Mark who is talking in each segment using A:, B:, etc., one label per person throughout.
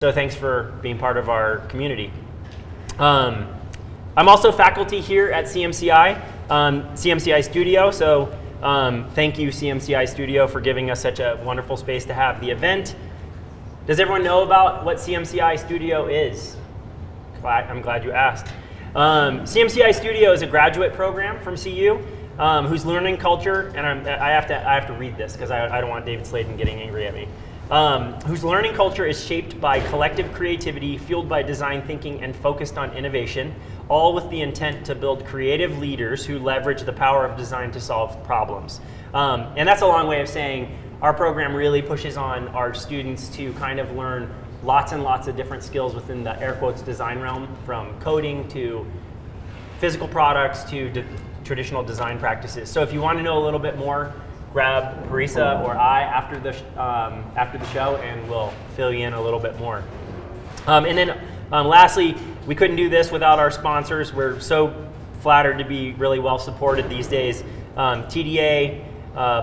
A: So thanks for being part of our community. I'm also faculty here at CMCI, CMCI Studio. So thank you, CMCI Studio, for giving us such a wonderful space to have the event. Does everyone know about what CMCI Studio is? I'm glad you asked. CMCI Studio is a graduate program from CU whose learning culture, and I have to read this because I don't want David Sladen getting angry at me. Whose learning culture is shaped by collective creativity, fueled by design thinking, and focused on innovation, all with the intent to build creative leaders who leverage the power of design to solve problems. And that's a long way of saying our program really pushes on our students to kind of learn lots and lots of different skills within the air quotes design realm, from coding to physical products to traditional design practices. So if you want to know a little bit more, grab Parisa or I after the show, and we'll fill you in a little bit more. And then lastly, we couldn't do this without our sponsors. We're so flattered to be really well supported these days. TDA,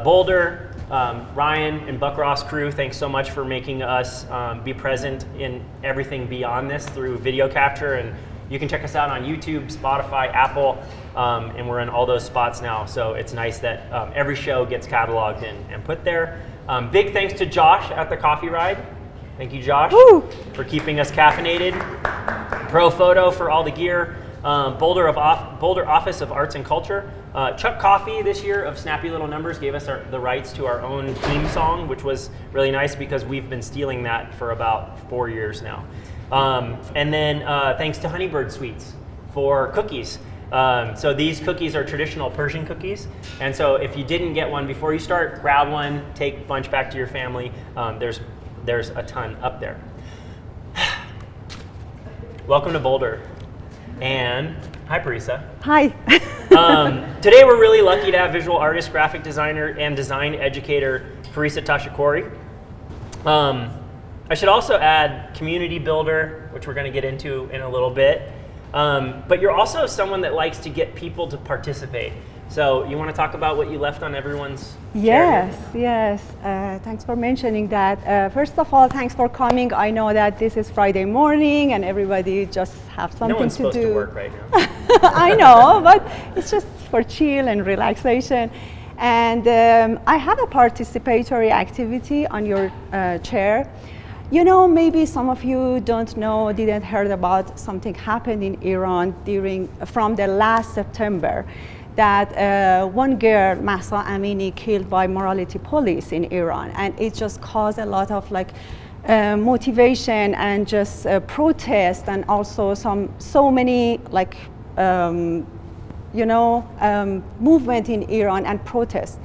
A: Boulder, Ryan and Buck Ross crew, thanks so much for making us be present in everything beyond this through video capture. And you can check us out on YouTube, Spotify, Apple, and we're in all those spots now. So it's nice that every show gets cataloged and put there. Big thanks to Josh at the Coffee Ride. Thank you, Josh, for keeping us caffeinated. Pro Photo for all the gear. Boulder Office of Arts and Culture. Chuck Coffee this year of Snappy Little Numbers gave us the rights to our own theme song, which was really nice because we've been stealing that for about 4 years now. And then thanks to Honeybird Sweets for cookies. So these cookies are traditional Persian cookies. And so if you didn't get one before you start, grab one, take a bunch back to your family. There's a ton up there. Welcome to Boulder. And hi, Parisa.
B: Hi.
A: Today we're really lucky to have visual artist, graphic designer, and design educator Parisa Tashakori. I should also add community builder, which we're going to get into in a little bit. But you're also someone that likes to get people to participate. So you want to talk about what you left on everyone's
B: Yes. Thanks for mentioning that. First of all, thanks for coming. I know that this is Friday morning and everybody just have something to do.
A: No one's supposed to work right now.
B: I know, but it's just for chill and relaxation. And I have a participatory activity on your chair. You know, maybe some of you didn't heard about something happened in Iran from the last September, that one girl, Mahsa Amini, killed by morality police in Iran, and it just caused a lot of motivation and just protest, and also so many movement in Iran and protest.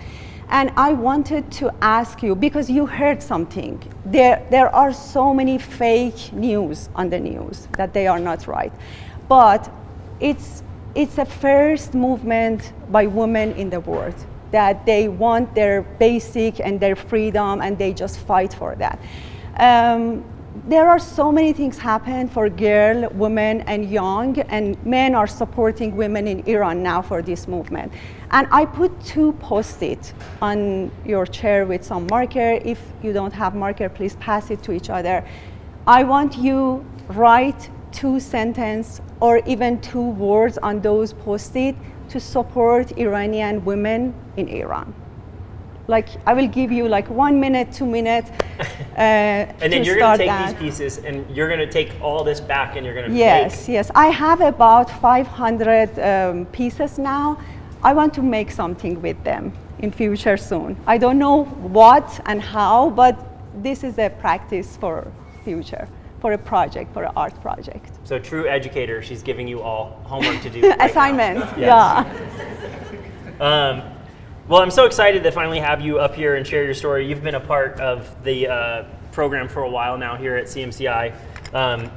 B: And I wanted to ask you, because you heard something, there are so many fake news on the news that they are not right. But it's a first movement by women in the world, that they want their basic and their freedom, and they just fight for that. There are so many things happen for girl, women, and young, and men are supporting women in Iran now for this movement. And I put 2 post-it on your chair with some marker. If you don't have marker, please pass it to each other. I want you write 2 sentences or even 2 words on those post-it to support Iranian women in Iran. I will give you 1 minute, 2 minutes.
A: And then you're going to take these pieces and you're going to take all this back and you're going to
B: Yes. I have about 500 pieces now. I want to make something with them in future soon. I don't know what and how, but this is a practice for future, for a project, for an art project.
A: So true educator, she's giving you all homework to do.
B: Assignment,
A: yes. Yeah. Well, I'm so excited to finally have you up here and share your story. You've been a part of the program for a while now here at CMCI.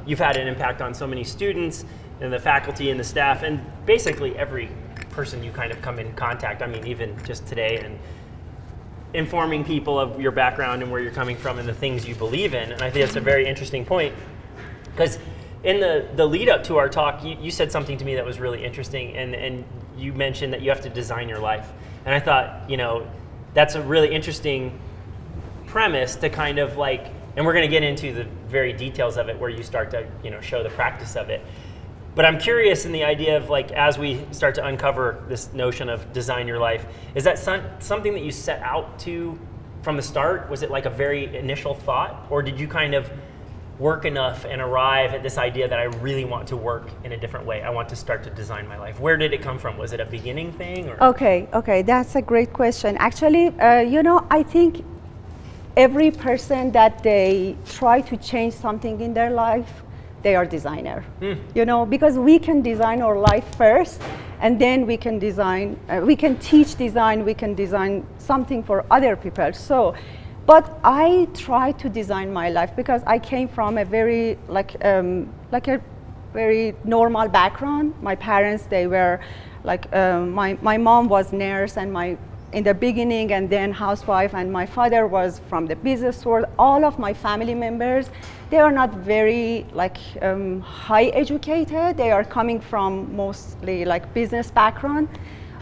A: You've had an impact on so many students and the faculty and the staff, and basically every person you kind of come in contact. I mean, even just today, and informing people of your background and where you're coming from and the things you believe in. And I think that's a very interesting point, because in the lead up to our talk, you said something to me that was really interesting, and you mentioned that you have to design your life. And I thought, that's a really interesting premise to kind of and we're going to get into the very details of it where you start to show the practice of it. But I'm curious in the idea of like, as we start to uncover this notion of design your life, is that something that you set out to from the start? Was it like a very initial thought, or did you kind of work enough and arrive at this idea that I really want to work in a different way? I want to start to design my life. Where did it come from? Was it a beginning thing? Or?
B: Okay, that's a great question. Actually, I think every person that they try to change something in their life, they are designer. Because we can design our life first, and then we can design, we can teach design, we can design something for other people. But I try to design my life because I came from a very a very normal background. My parents, they were my mom was nurse and in the beginning, and then housewife, and my father was from the business world. All of my family members, they are not very high educated. They are coming from mostly business background.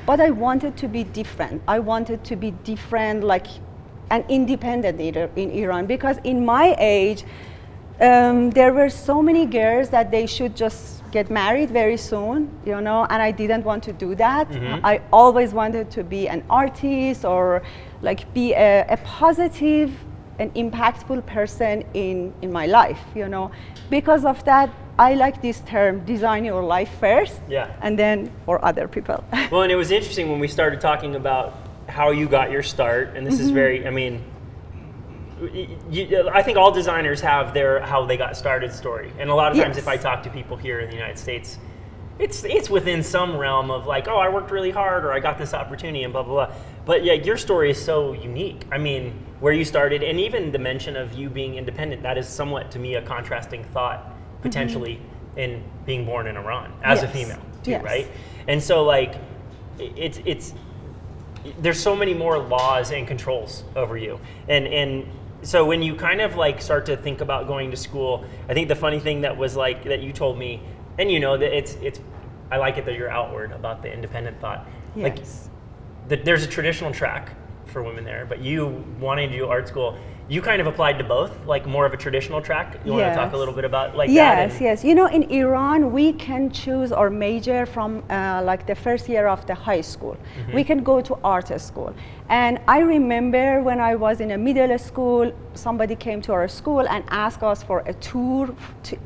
B: But I wanted to be different. I wanted to be different, and independent in Iran, because in my age, there were so many girls that they should just get married very soon, and I didn't want to do that. I always wanted to be an artist or be a positive and impactful person in my life, Because of that, I like this term, design your life first, and then for other people.
A: Well, and it was interesting when we started talking about how you got your start, and this is very, I think all designers have their how they got started story, and a lot of times if I talk to people here in the United States, it's within some realm of oh, I worked really hard, or I got this opportunity, and blah blah blah. But yeah, your story is so unique. Where you started, and even the mention of you being independent, that is somewhat to me a contrasting thought potentially in being born in Iran as a female too, right? And so it's there's so many more laws and controls over you, and so when you kind of start to think about going to school, I think the funny thing that was that you told me, and that it's I like it that you're outward about the independent thought. There's a traditional track for women there, but you wanting to do art school, you kind of applied to both, more of a traditional track. You want to talk a little bit about that?
B: Yes. In Iran, we can choose our major from the first year of the high school. We can go to art school. And I remember when I was in a middle school, somebody came to our school and asked us for a tour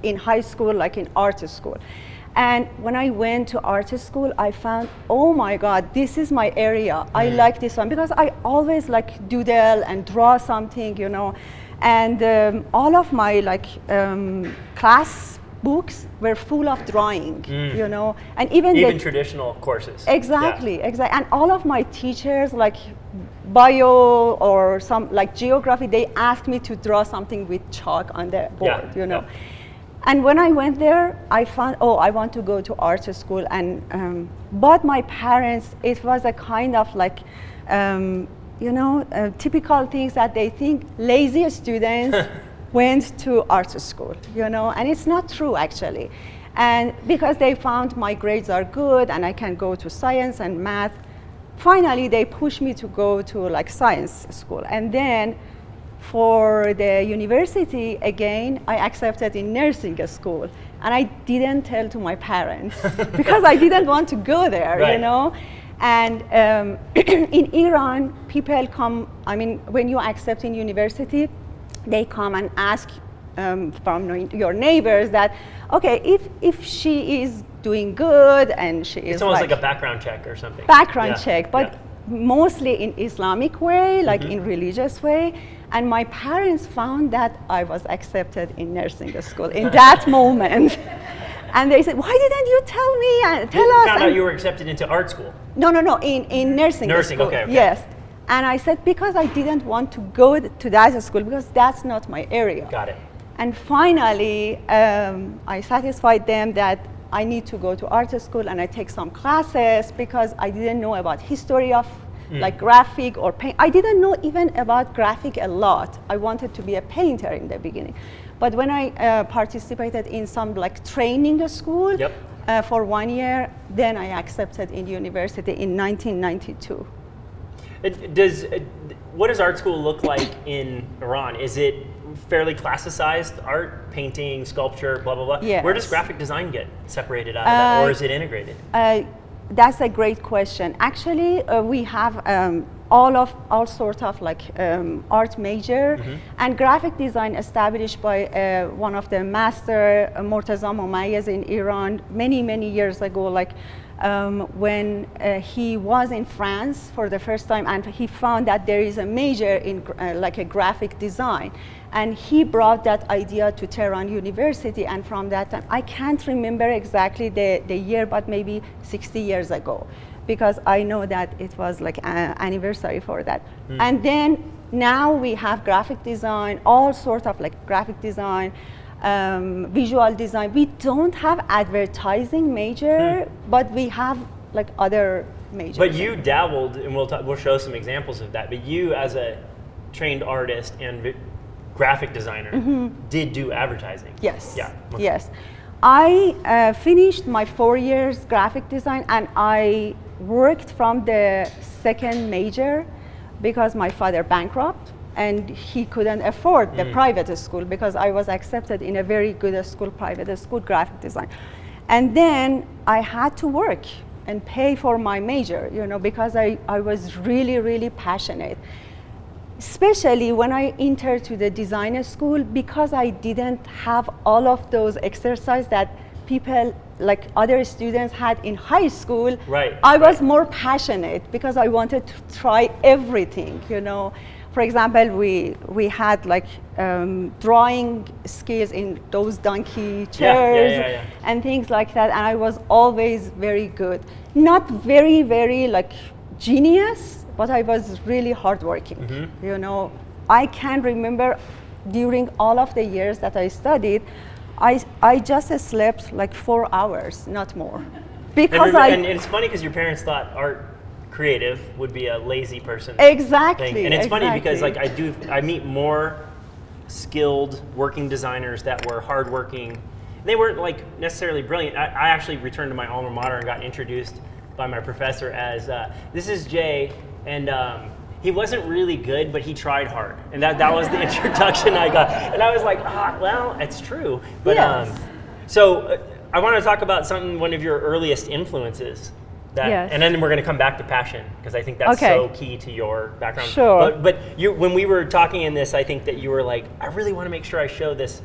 B: in high school, in art school. And when I went to art school, I found, oh my God, this is my area. I like this one because I always doodle and draw something, And all of my class books were full of drawing, And
A: even traditional courses.
B: Exactly. And all of my teachers, bio or some geography, they asked me to draw something with chalk on the board, And when I went there, I found, I want to go to art school. And but my parents, it was a kind of typical things that they think lazy students went to art school, and it's not true actually. And because they found my grades are good and I can go to science and math, finally they pushed me to go to science school. And then for the university, again, I accepted in nursing school. And I didn't tell to my parents because I didn't want to go there, And in Iran, people come, when you accept in university, they come and ask from your neighbors that, okay, if she is doing good and she is
A: it's almost like a background check or something.
B: Background check, but mostly in Islamic way, in religious way. And my parents found that I was accepted in nursing school in that moment. And they said, why didn't you tell me and tell us?
A: Found out you were accepted into art school.
B: No, in nursing school.
A: Nursing, okay.
B: Yes. And I said, because I didn't want to go to that school because that's not my area.
A: Got it.
B: And finally, I satisfied them that I need to go to art school and I take some classes because I didn't know about history of graphic or paint. I didn't know even about graphic a lot. I wanted to be a painter in the beginning. But when I participated in some training school for 1 year, then I accepted in university in 1992.
A: What does art school look like in Iran? Is it fairly classicized art, painting, sculpture, blah, blah, blah.
B: Yes.
A: Where does graphic design get separated out of that, or is it integrated?
B: That's a great question. Actually, we have all sorts of like art major and graphic design established by one of the master, Mortaza Momayez in Iran many years ago, like when he was in France for the first time, and he found that there is a major in like a graphic design, and he brought that idea to Tehran University, and from that time, I can't remember exactly the year, but maybe 60 years ago, because I know that it was like an anniversary for that. And then now we have graphic design, all sorts of like graphic design, visual design. We don't have advertising major, but we have like other majors.
A: But you dabbled, and we'll show some examples of that, but you as a trained artist and graphic designer did do advertising.
B: Yes.
A: Yeah.
B: Yes. I finished my 4 years graphic design, and I worked from the second major because my father bankrupt and he couldn't afford the private school, because I was accepted in a very good school, private school, graphic design. And then I had to work and pay for my major, you know, because I was really passionate. Especially when I entered to the design school, because I didn't have all of those exercises that people like other students had in high school.
A: Right.
B: I was more passionate because I wanted to try everything, you know. For example, we had like drawing skills in those donkey chairs and things like that, and I was always very good. Not very like genius, but I was really hardworking. You know, I can remember during all of the years that I studied, I just slept like 4 hours, not more. Because
A: and it's funny because your parents thought art creative would be a lazy person
B: exactly
A: thing. And it's funny because like I meet more skilled working designers that were hardworking. They weren't like necessarily brilliant. I actually returned to my alma mater and got introduced by my professor as this is Jay, and he wasn't really good, but he tried hard, and that was the introduction I got. And I was like, well, it's true. But
B: yes.
A: So I want to talk about one of your earliest influences.
B: Yes.
A: And then we're going to come back to passion, because I think that's so key to your background.
B: Sure.
A: But when we were talking in this, I think that you were like, I really want to make sure I show this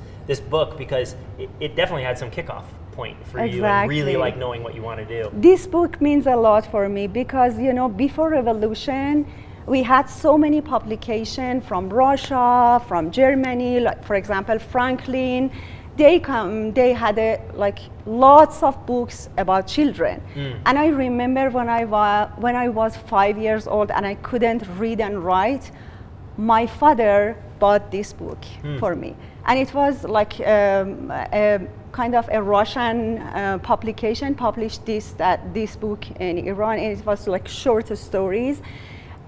A: book, because it definitely had some kickoff point for you, and really like knowing what you want to do.
B: This book means a lot for me because, you know, before revolution, we had so many publications from Russia, from Germany, like for example, Franklin. They had like lots of books about children. And I remember when I was 5 years old and I couldn't read and write, my father bought this book for me. And it was like a kind of a Russian publication published this book in Iran, and it was like short stories.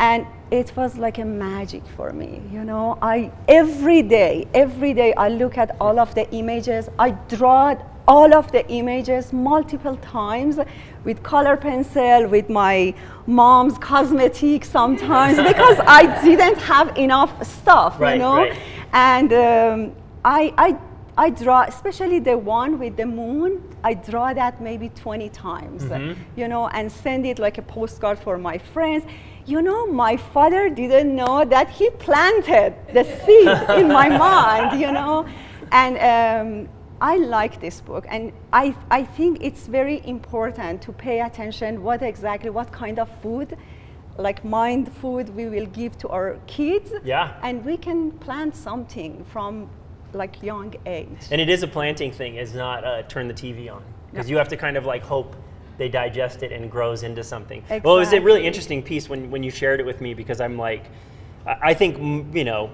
B: And it was like a magic for me, you know. Every day I look at all of the images. I draw all of the images multiple times with color pencil, with my mom's cosmetics sometimes, because I didn't have enough stuff, you know.
A: Right.
B: And I draw, especially the one with the moon, I draw that maybe 20 times, you know, and send it like a postcard for my friends. You know, my father didn't know that he planted the seed in my mind, you know. And I like this book, and I think it's very important to pay attention what kind of food, like mind food, we will give to our kids. Yeah. And we can plant something from like young age.
A: And it is a planting thing, it's not turn the TV on, because you have to kind of like hope they digest it and grows into something. Exactly. Well, it was a really interesting piece when you shared it with me, because I'm like, I think, you know,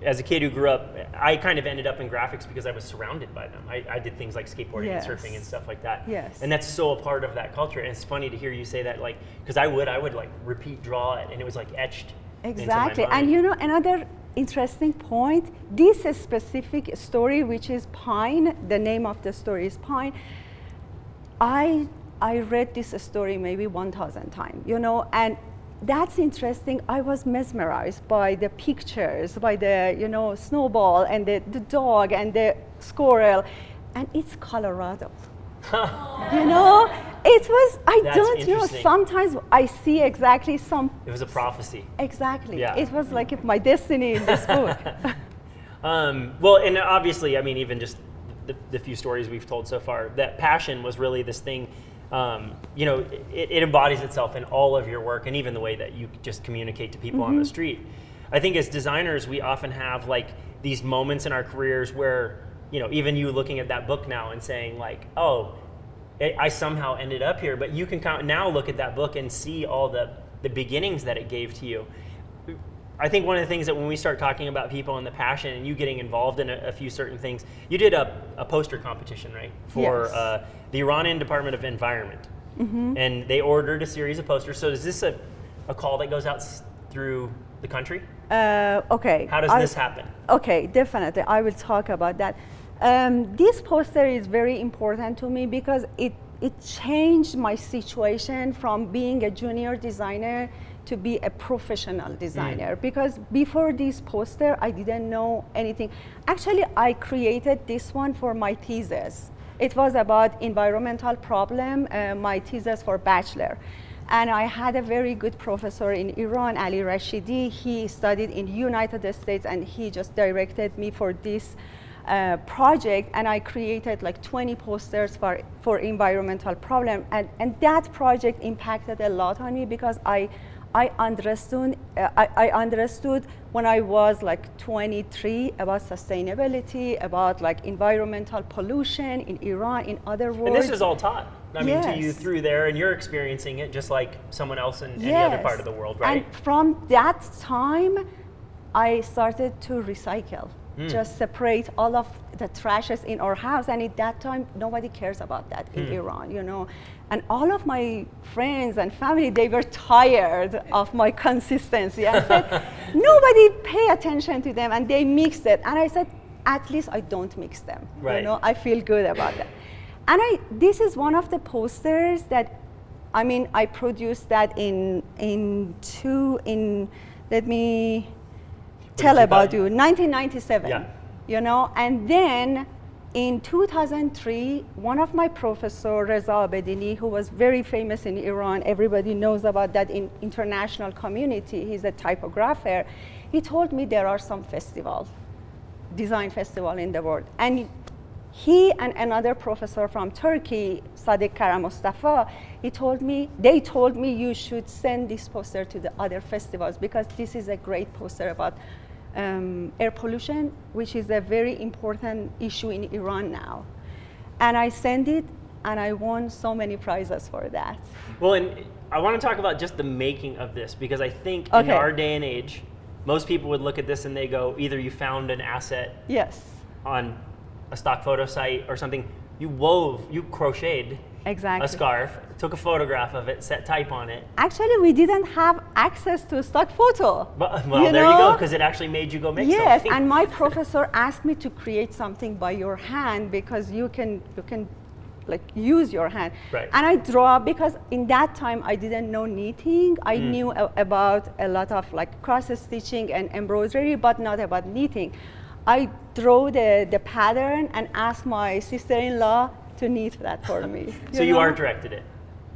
A: as a kid who grew up, I kind of ended up in graphics because I was surrounded by them. I did things like skateboarding and surfing and stuff like that.
B: Yes.
A: And that's so a part of that culture. And it's funny to hear you say that, like, because I would like repeat draw it, and it was like etched into my mind.
B: And you know, another interesting point, this specific story, which is Pine, the name of the story is Pine, I read this story maybe 1,000 times, you know, and that's interesting. I was mesmerized by the pictures, by the snowball and the dog and the squirrel, and it's Colorado. It was.
A: That's
B: sometimes I see exactly some.
A: It was a prophecy.
B: Exactly.
A: Yeah.
B: It was like my destiny in this book.
A: Well, and obviously, I mean, even just the few stories we've told so far, that passion was really this thing. It embodies itself in all of your work, and even the way that you just communicate to people on the street. I think as designers, we often have like these moments in our careers where, even you looking at that book now and saying like, oh, I somehow ended up here, but you can now look at that book and see all the beginnings that it gave to you. I think one of the things that when we start talking about people and the passion and you getting involved in a few certain things, you did a poster competition, right? For
B: Yes.
A: The Iranian Department of Environment. And they ordered a series of posters. So is this a call that goes out through the country?
B: Okay.
A: How does this happen?
B: Okay, definitely. I will talk about that. This poster is very important to me because it changed my situation from being a junior designer to be a professional designer. Because before this poster, I didn't know anything. Actually, I created this one for my thesis. It was about environmental problem, my thesis for bachelor. And I had a very good professor in Iran, Ali Rashidi. He studied in the United States and he just directed me for this project, and I created like 20 posters for environmental problem. And that project impacted a lot on me because I understood when I was like 23 about sustainability, about like environmental pollution in Iran, in other words.
A: And this is all taught. I mean, to you
B: Yes.
A: through there, and you're experiencing it just like someone else in any other part of the world, right?
B: And from that time, I started to recycle, just separate all of the trashes in our house. And at that time, nobody cares about that in Iran, And all of my friends and family, they were tired of my consistency. I said, nobody pay attention to them, and they mixed it. And I said, at least I don't mix them.
A: Right.
B: I feel good about that. And this is one of the posters that, I produced that let me tell about you, 1997.
A: Yeah.
B: And then in 2003, one of my professor, Reza Abedini, who was very famous in Iran, everybody knows about that in international community, he's a typographer, he told me there are some design festival in the world. And he and another professor from Turkey, Sadek Karamustafa, they told me you should send this poster to the other festivals because this is a great poster about air pollution, which is a very important issue in Iran now. And I sent it, and I won so many prizes for that.
A: Well, and I want to talk about just the making of this, because I think in our day and age, most people would look at this and they go, either you found an asset on a stock photo site or something, you crocheted a scarf, took a photograph of it, set type on it.
B: Actually, we didn't have access to stock photo.
A: Well, there you go, because it actually made you go make something.
B: Yes, and my professor asked me to create something by your hand because you can like use your hand.
A: Right.
B: And I draw, because in that time I didn't know knitting. I knew about a lot of like cross stitching and embroidery, but not about knitting. I drew the pattern and asked my sister-in-law to knit that for me.
A: So you art directed it.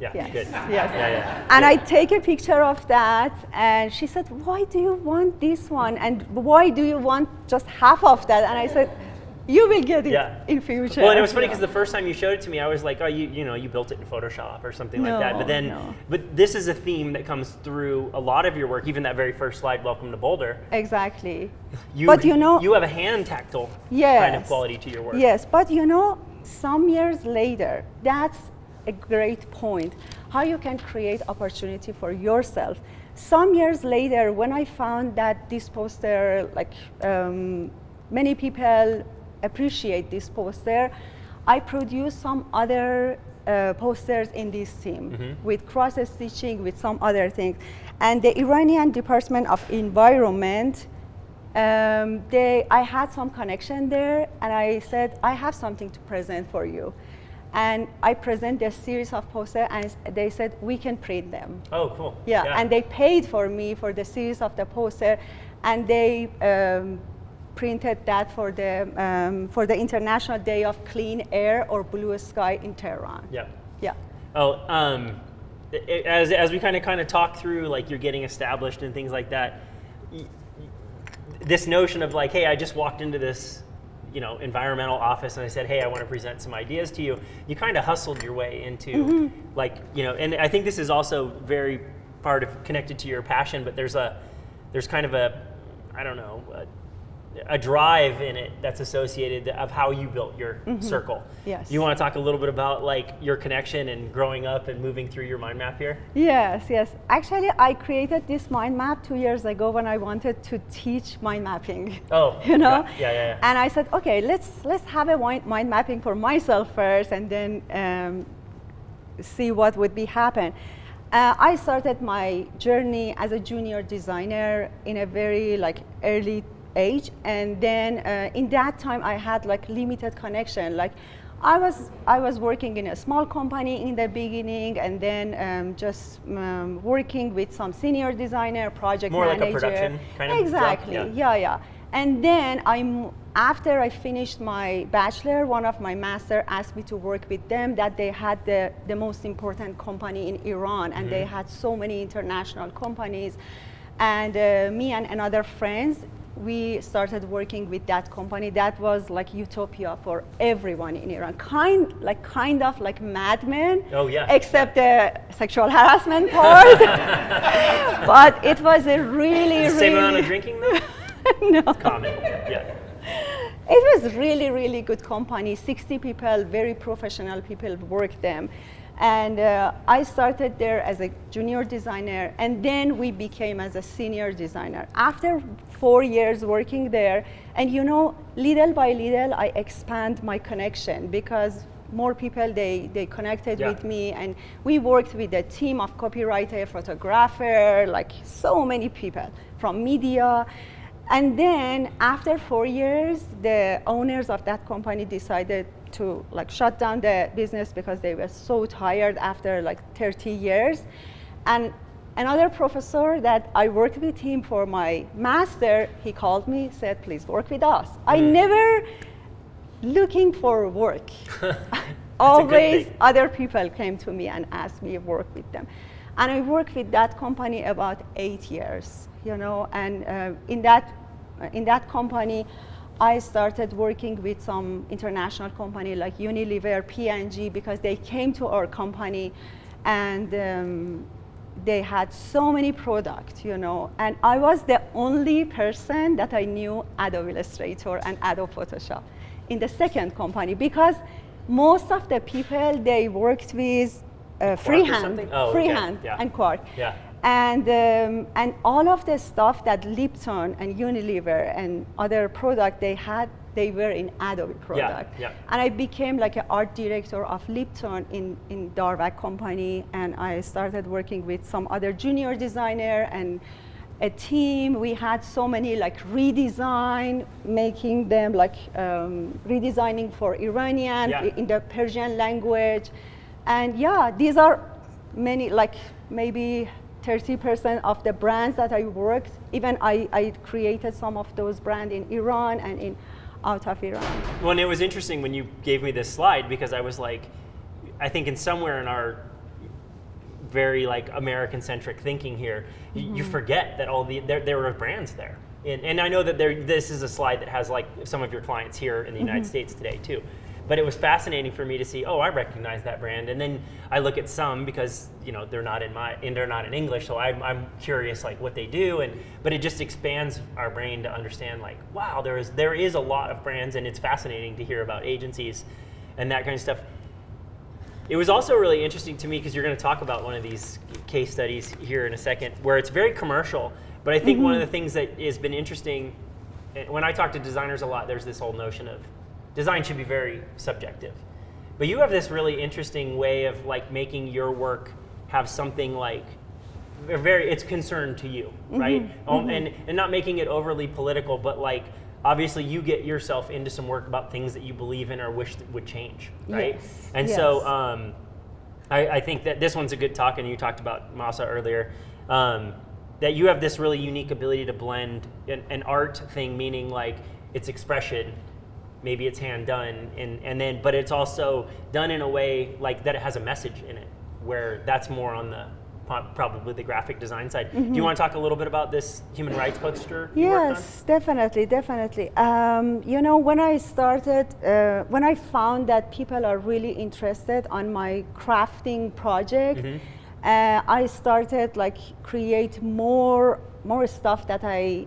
A: Yeah,
B: yes.
A: good.
B: Yes.
A: Yeah.
B: And I take a picture of that, and she said, why do you want this one? And why do you want just half of that? And I said, you will get it in future.
A: Well, and it was funny because the first time you showed it to me, I was like, oh, you built it in Photoshop or something like that. But then, but this is a theme that comes through a lot of your work, even that very first slide, Welcome to Boulder.
B: Exactly.
A: You have a hand tactile kind of quality to your work.
B: Yes, but some years later, that's a great point, how you can create opportunity for yourself. Some years later, when I found that this poster, many people appreciate this poster, I produced some other posters in this theme with cross stitching, with some other things. And the Iranian Department of Environment, I had some connection there, and I said, I have something to present for you. And I present a series of posters, and they said, we can print them.
A: Oh, cool.
B: Yeah, and they paid for me for the series of the poster, and they printed that for the International Day of Clean Air or Blue Sky in Tehran.
A: Yeah.
B: Yeah.
A: Oh, as we kind of talk through, like, you're getting established and things like that, this notion of like, hey, I just walked into this, environmental office and I said, hey, I want to present some ideas to you. You kind of hustled your way into like, and I think this is also very part of connected to your passion, but there's kind of a, I don't know, a drive in it that's associated of how you built your circle.
B: Yes.
A: You want to talk a little bit about like your connection and growing up and moving through your mind map here?
B: Yes. Actually, I created this mind map 2 years ago when I wanted to teach mind mapping.
A: Oh, yeah.
B: And I said, okay, let's have a mind mapping for myself first, and then see what would be happen. I started my journey as a junior designer in a very early age, and then in that time I had limited connection. I was working in a small company in the beginning, and then just working with some senior designer, project
A: more
B: manager.
A: More like a production kind of
B: exactly
A: job?
B: Yeah. And then after I finished my bachelor, one of my master asked me to work with them, that they had the most important company in Iran, and they had so many international companies. And me and another friends, we started working with that company. That was like utopia for everyone in Iran. Kind of like Mad Men.
A: Oh yeah.
B: Except the sexual harassment part. But it was a really
A: same amount of drinking though?
B: No.
A: It's common. Yeah.
B: It was really good company. 60 people, very professional people worked them. And I started there as a junior designer, and then we became as a senior designer. After 4 years working there, and little by little, I expand my connection because more people, they connected with me, and we worked with a team of copywriter, photographer, so many people from media. And then after 4 years, the owners of that company decided to shut down the business because they were so tired after 30 years. And another professor that I worked with him for my master, he called me, said, please work with us. I never looking for work. Always other people came to me and asked me to work with them. And I worked with that company about 8 years, and in that company, I started working with some international company like Unilever, P&G, because they came to our company, and they had so many products, and I was the only person that I knew Adobe Illustrator and Adobe Photoshop in the second company, because most of the people, they worked with freehand and Quark.
A: Yeah.
B: And all of the stuff that Lipton and Unilever and other product they were in Adobe product.
A: Yeah.
B: And I became like an art director of Lipton in Darvak company, and I started working with some other junior designer and a team. We had so many redesign, making them redesigning for Iranian in the Persian language. And these are many, maybe 30% of the brands that I worked. Even I created some of those brands in Iran and out of Iran.
A: Well, and it was interesting when you gave me this slide, because I was I think in somewhere in our very American-centric thinking here, you forget that there were brands there. And I know that this is a slide that has some of your clients here in the United States today too. But it was fascinating for me to see, I recognize that brand. And then I look at some, because they're not in English, so I'm curious what they do. But it just expands our brain to understand wow, there is a lot of brands, and it's fascinating to hear about agencies and that kind of stuff. It was also really interesting to me, because you're going to talk about one of these case studies here in a second, where it's very commercial. But I think one of the things that has been interesting, when I talk to designers a lot, there's this whole notion of design should be very subjective. But you have this really interesting way of making your work have something it's concerned to you, right? And not making it overly political, but obviously you get yourself into some work about things that you believe in or wish that would change, right?
B: Yes.
A: And so I think that this one's a good talk, and you talked about Masa earlier, that you have this really unique ability to blend an art thing, meaning like it's expression, maybe it's hand done, and then, but it's also done in a way like that it has a message in it, where that's more on the probably the graphic design side. Do you want to talk a little bit about this human rights poster you worked on?
B: Yes, definitely. When I started, when I found that people are really interested on my crafting project, I started like create more stuff that I,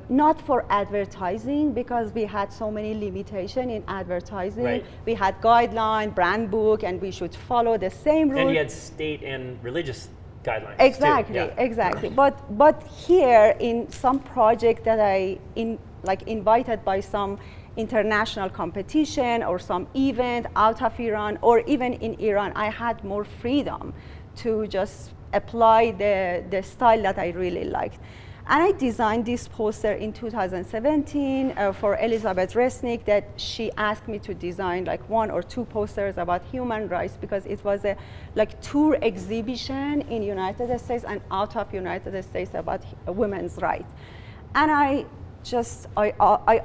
B: not for advertising, because we had so many limitation in advertising.
A: Right.
B: We had guideline, brand book, and we should follow the same rules.
A: And you had state and religious guidelines
B: Exactly,
A: too. Yeah.
B: exactly. But here in some project that I invited by some international competition or some event out of Iran or even in Iran, I had more freedom to just apply the style that I really liked. And I designed this poster in 2017 for Elizabeth Resnick, that she asked me to design like 1 or 2 posters about human rights, because it was a like tour exhibition in United States and out of United States about women's rights. And I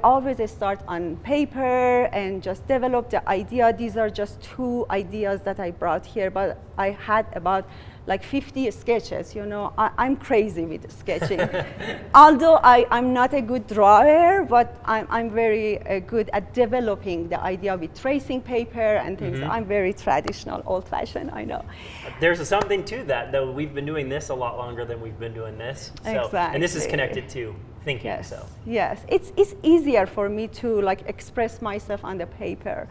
B: always start on paper and just develop the idea. These are just 2 ideas that I brought here, but I had about like 50 sketches. I'm crazy with sketching. Although I'm not a good drawer, but I'm very good at developing the idea with tracing paper and things. I'm very traditional, old-fashioned, I know.
A: There's something to that, though. We've been doing this a lot longer than we've been doing this. So,
B: exactly.
A: And this is connected to thinking.
B: Yes.
A: So
B: Yes, it's easier for me to like express myself on the paper.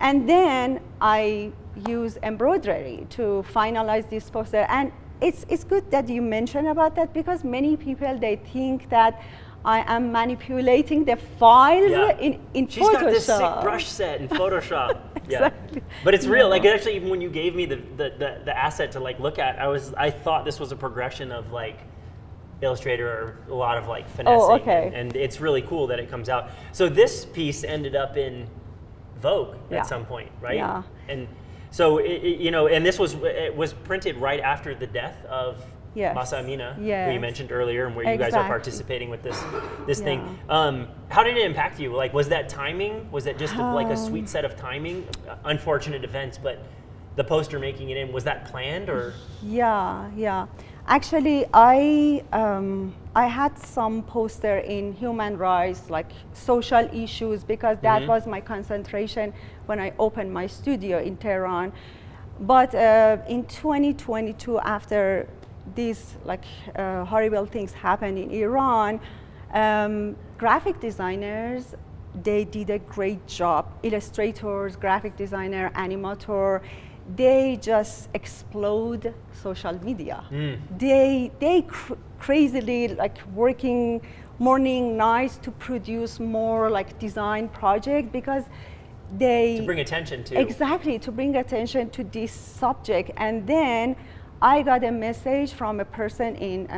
B: And then I use embroidery to finalize this poster. And it's good that you mentioned about that, because many people, they think that I am manipulating the files in Photoshop.
A: She's got this sick brush set in Photoshop.
B: Exactly.
A: But it's real. Like, actually, even when you gave me the asset to like look at, I thought this was a progression of like Illustrator or a lot of like finessing.
B: Oh, okay.
A: And it's really cool that it comes out. So this piece ended up in Vogue
B: Yeah.
A: at some point, right?
B: Yeah.
A: And so and this was printed right after the death of
B: Yes.
A: Masa Amina, who you
B: Yes.
A: mentioned earlier, and where you guys are
B: Exactly.
A: participating with this thing.
B: Yeah.
A: How did it impact you? Like, was that timing? Was it just like a sweet set of timing? Unfortunate events, but the poster making it in, was that planned or?
B: Yeah. Actually, I had some poster in human rights, like social issues, because that was my concentration when I opened my studio in Tehran. But in 2022, after these like horrible things happened in Iran, graphic designers, they did a great job. Illustrators, graphic designer, animator, they just explode social media. They crazily like working morning, nights to produce more like design project, because they
A: To bring attention to.
B: Exactly, to bring attention to this subject. And then I got a message from a person in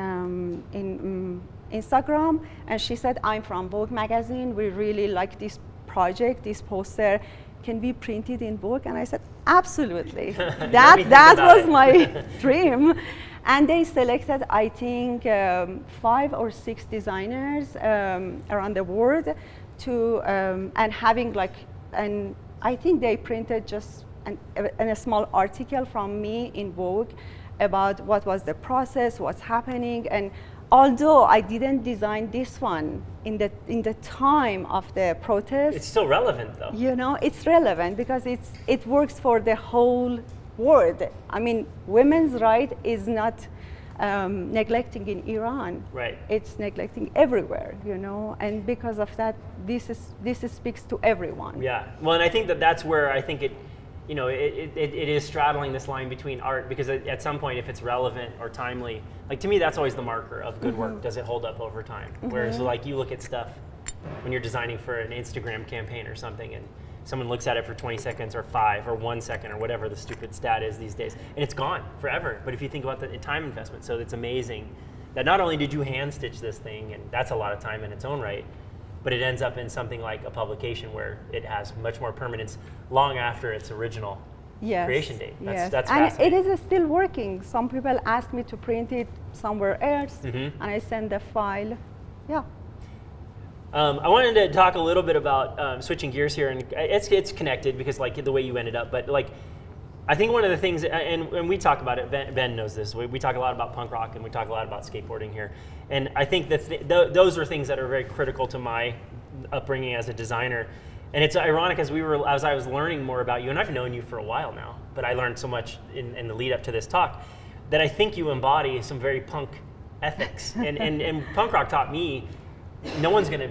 B: Instagram, and she said, I'm from Vogue magazine. We really like this project, this poster. Can we print it in Vogue? And I said, absolutely. that was my dream. And they selected, I think, 5 or 6 designers around the world to, and having like, and I think they printed just a small article from me in Vogue about what was the process, what's happening. And although I didn't design this one in the time of the protest,
A: It's still relevant though.
B: It's relevant because it works for the whole world. I mean, women's right is not neglecting in Iran.
A: Right.
B: It's neglecting everywhere, and because of that, this speaks to everyone.
A: Yeah. Well, and I think that's where I think it is straddling this line between art, because at some point, if it's relevant or timely, like to me, that's always the marker of good work. Does it hold up over time? Whereas like you look at stuff when you're designing for an Instagram campaign or something, and someone looks at it for 20 seconds or 5 or 1 second or whatever the stupid stat is these days, and it's gone forever. But if you think about the time investment, so it's amazing that not only did you hand stitch this thing, and that's a lot of time in its own right, but it ends up in something like a publication where it has much more permanence long after its original creation date. That's
B: and
A: fascinating.
B: it is still working. Some people ask me to print it somewhere else, and I send the file. Yeah.
A: I wanted to talk a little bit about switching gears here, and it's connected because like the way you ended up, but like I think one of the things, and we talk about it, Ben knows this, we talk a lot about punk rock and we talk a lot about skateboarding here, and I think that those are things that are very critical to my upbringing as a designer. And it's ironic as I was learning more about you, and I've known you for a while now, but I learned so much in the lead up to this talk that I think you embody some very punk ethics. and punk rock taught me no one's going to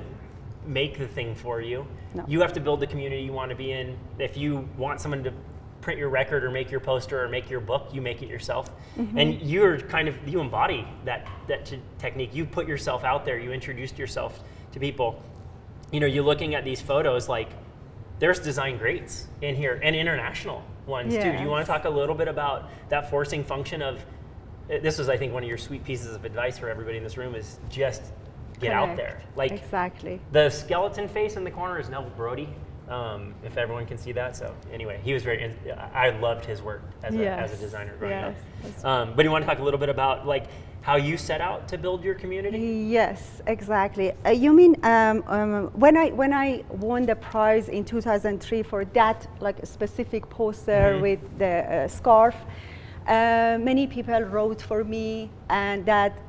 A: make the thing for you.
B: No.
A: You have to build the community you want to be in. If you want someone to print your record or make your poster or make your book, you make it yourself. And you embody that technique. You put yourself out there. You introduced yourself to people. You know, you're looking at these photos, like there's design greats in here and international ones too. Do you want to talk a little bit about that forcing function of, this was I think one of your sweet pieces of advice for everybody in this room, is just get out there. Like
B: exactly.
A: The skeleton face in the corner is Neville Brody, if everyone can see that. So anyway, he was I loved his work as a designer growing up. But you want to talk a little bit about like how you set out to build your community?
B: Yes, exactly. You mean when I won the prize in 2003 for that like specific poster with the scarf, many people wrote for me, and that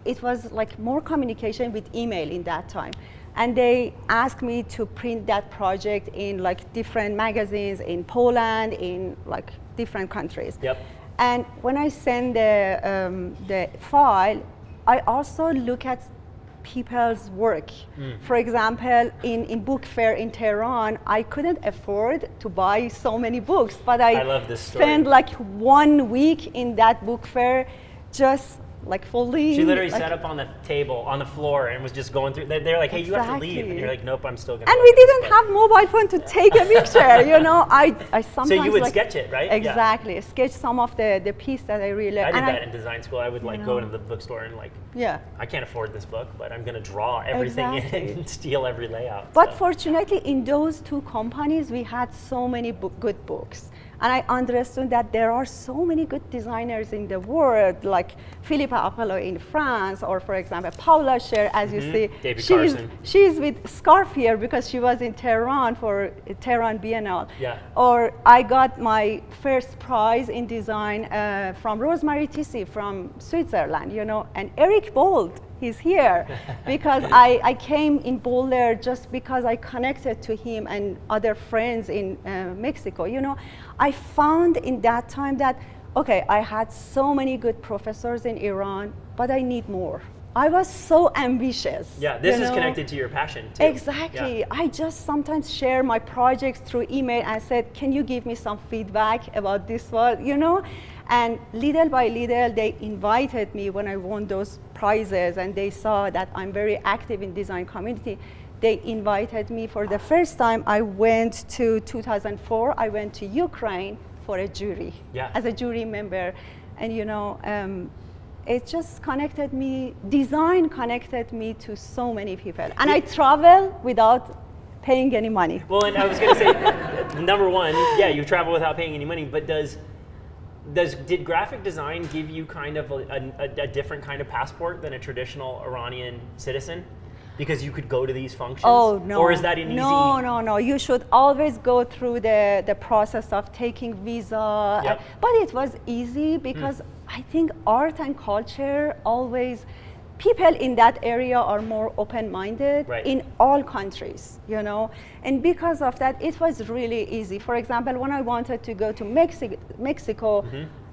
B: it was like more communication with email in that time. And they asked me to print that project in like different magazines in Poland, in like different countries. And when I send the file, I also look at people's work. For example, in book fair in Tehran, I couldn't afford to buy so many books, but I
A: love this story.
B: spent like 1 week in that book fair just like fully.
A: She literally
B: like,
A: sat up on the table, on the floor, and was just going through. They're like, "Hey, you have to leave," and you're like, "Nope, I'm still gonna."
B: And we didn't have mobile phone to take a picture, you know. I sometimes.
A: So you would
B: like,
A: sketch it, right?
B: Exactly, sketch some of the piece that I really.
A: I did that in design school. I would like go to the bookstore and like, I can't afford this book, but I'm gonna draw everything in and steal every layout.
B: But fortunately, in those two companies, we had so many good books. And I understood that there are so many good designers in the world, like Philippa Apollo in France, or for example, Paula Scher, as you see.
A: David Carson.
B: She's with Scarf here because she was in Tehran for Tehran Biennale.
A: Yeah.
B: Or I got my first prize in design from Rosemary Tissi from Switzerland, you know, and Eric Bold. He's here because I came in Boulder just because I connected to him and other friends in Mexico. You know, I found in that time that, okay, I had so many good professors in Iran, but I need more. I was so ambitious.
A: Yeah, this is connected to your passion too.
B: Exactly. Yeah. I just sometimes share my projects through email and said, can you give me some feedback about this one, you know? And little by little, they invited me when I won those prizes, and they saw that I'm very active in design community. They invited me for the first time. I went to 2004. I went to Ukraine for a jury, as a jury member, and you know, it just connected me. Design connected me to so many people, and I travel without paying any money.
A: Well, and I was going to say, number one, you travel without paying any money, but did graphic design give you kind of a different kind of passport than a traditional Iranian citizen? Because you could go to these functions?
B: Oh, no.
A: Or is that an easy?
B: No. You should always go through the process of taking visa. But it was easy because I think art and culture always, people in that area are more open-minded in all countries, you know. And because of that, it was really easy. For example, when I wanted to go to Mexico,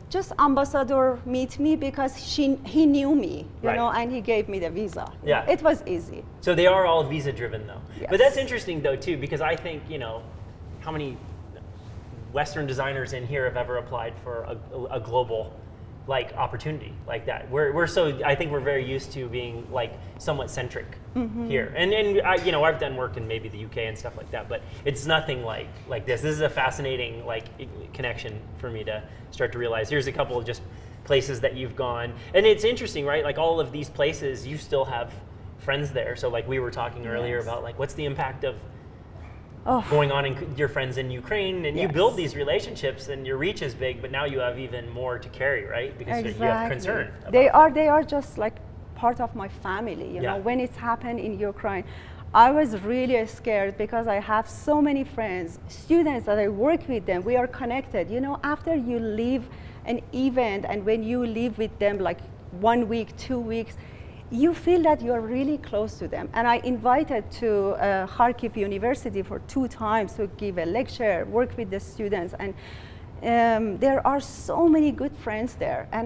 B: just ambassador meet me because he knew me, you know, and he gave me the visa.
A: Yeah.
B: It was easy.
A: So they are all visa-driven though.
B: Yes.
A: But that's interesting though too, because I think, you know, how many Western designers in here have ever applied for a global like opportunity like that? We're so, I think we're very used to being like somewhat centric here. And I, you know, I've done work in maybe the UK and stuff like that, but it's nothing like this. This is a fascinating like connection for me to start to realize. Here's a couple of just places that you've gone. And it's interesting, right? Like all of these places, you still have friends there. So like we were talking earlier
B: Yes.
A: about like what's the impact of
B: Oh,
A: going on in your friends in Ukraine, and you
B: Yes.
A: build these relationships and your reach is big, but now you have even more to carry, right? Because you have concern. about
B: They are just like part of my family. You know,
A: Yeah.
B: when it's happened in Ukraine, I was really scared because I have so many friends, students that I work with them. We are connected. You know, after you leave an event and when you live with them like 1 week, 2 weeks, you feel that you're really close to them. And I invited to Kharkiv University for 2 times to give a lecture, work with the students, and there are so many good friends there. And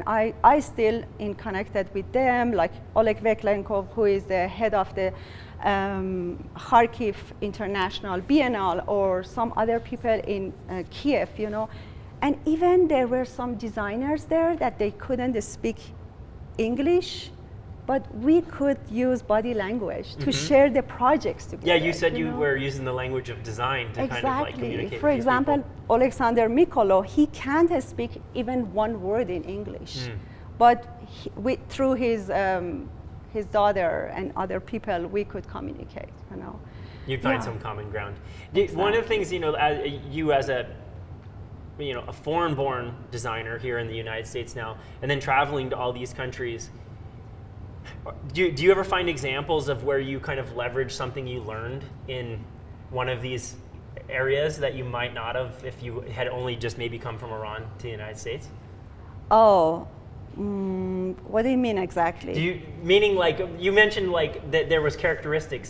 B: I still in connected with them, like Oleg Veklenkov, who is the head of the Kharkiv International Biennale, or some other people in Kiev, you know. And even there were some designers there that they couldn't speak English, but we could use body language to share the projects together.
A: Yeah, you said you
B: know?
A: were using the language of design to kind of like communicate
B: For
A: with these
B: example,
A: people.
B: Alexander Mikolo, he can't speak even 1 word in English, but through his daughter and other people, we could communicate. You know,
A: You'd find
B: Yeah.
A: some common ground. One of the things, you know, as a foreign-born designer here in the United States now, and then traveling to all these countries, do you ever find examples of where you kind of leverage something you learned in one of these areas that you might not have if you had only just maybe come from Iran to the United States?
B: Oh, what do you mean exactly?
A: Meaning like you mentioned like that there was characteristics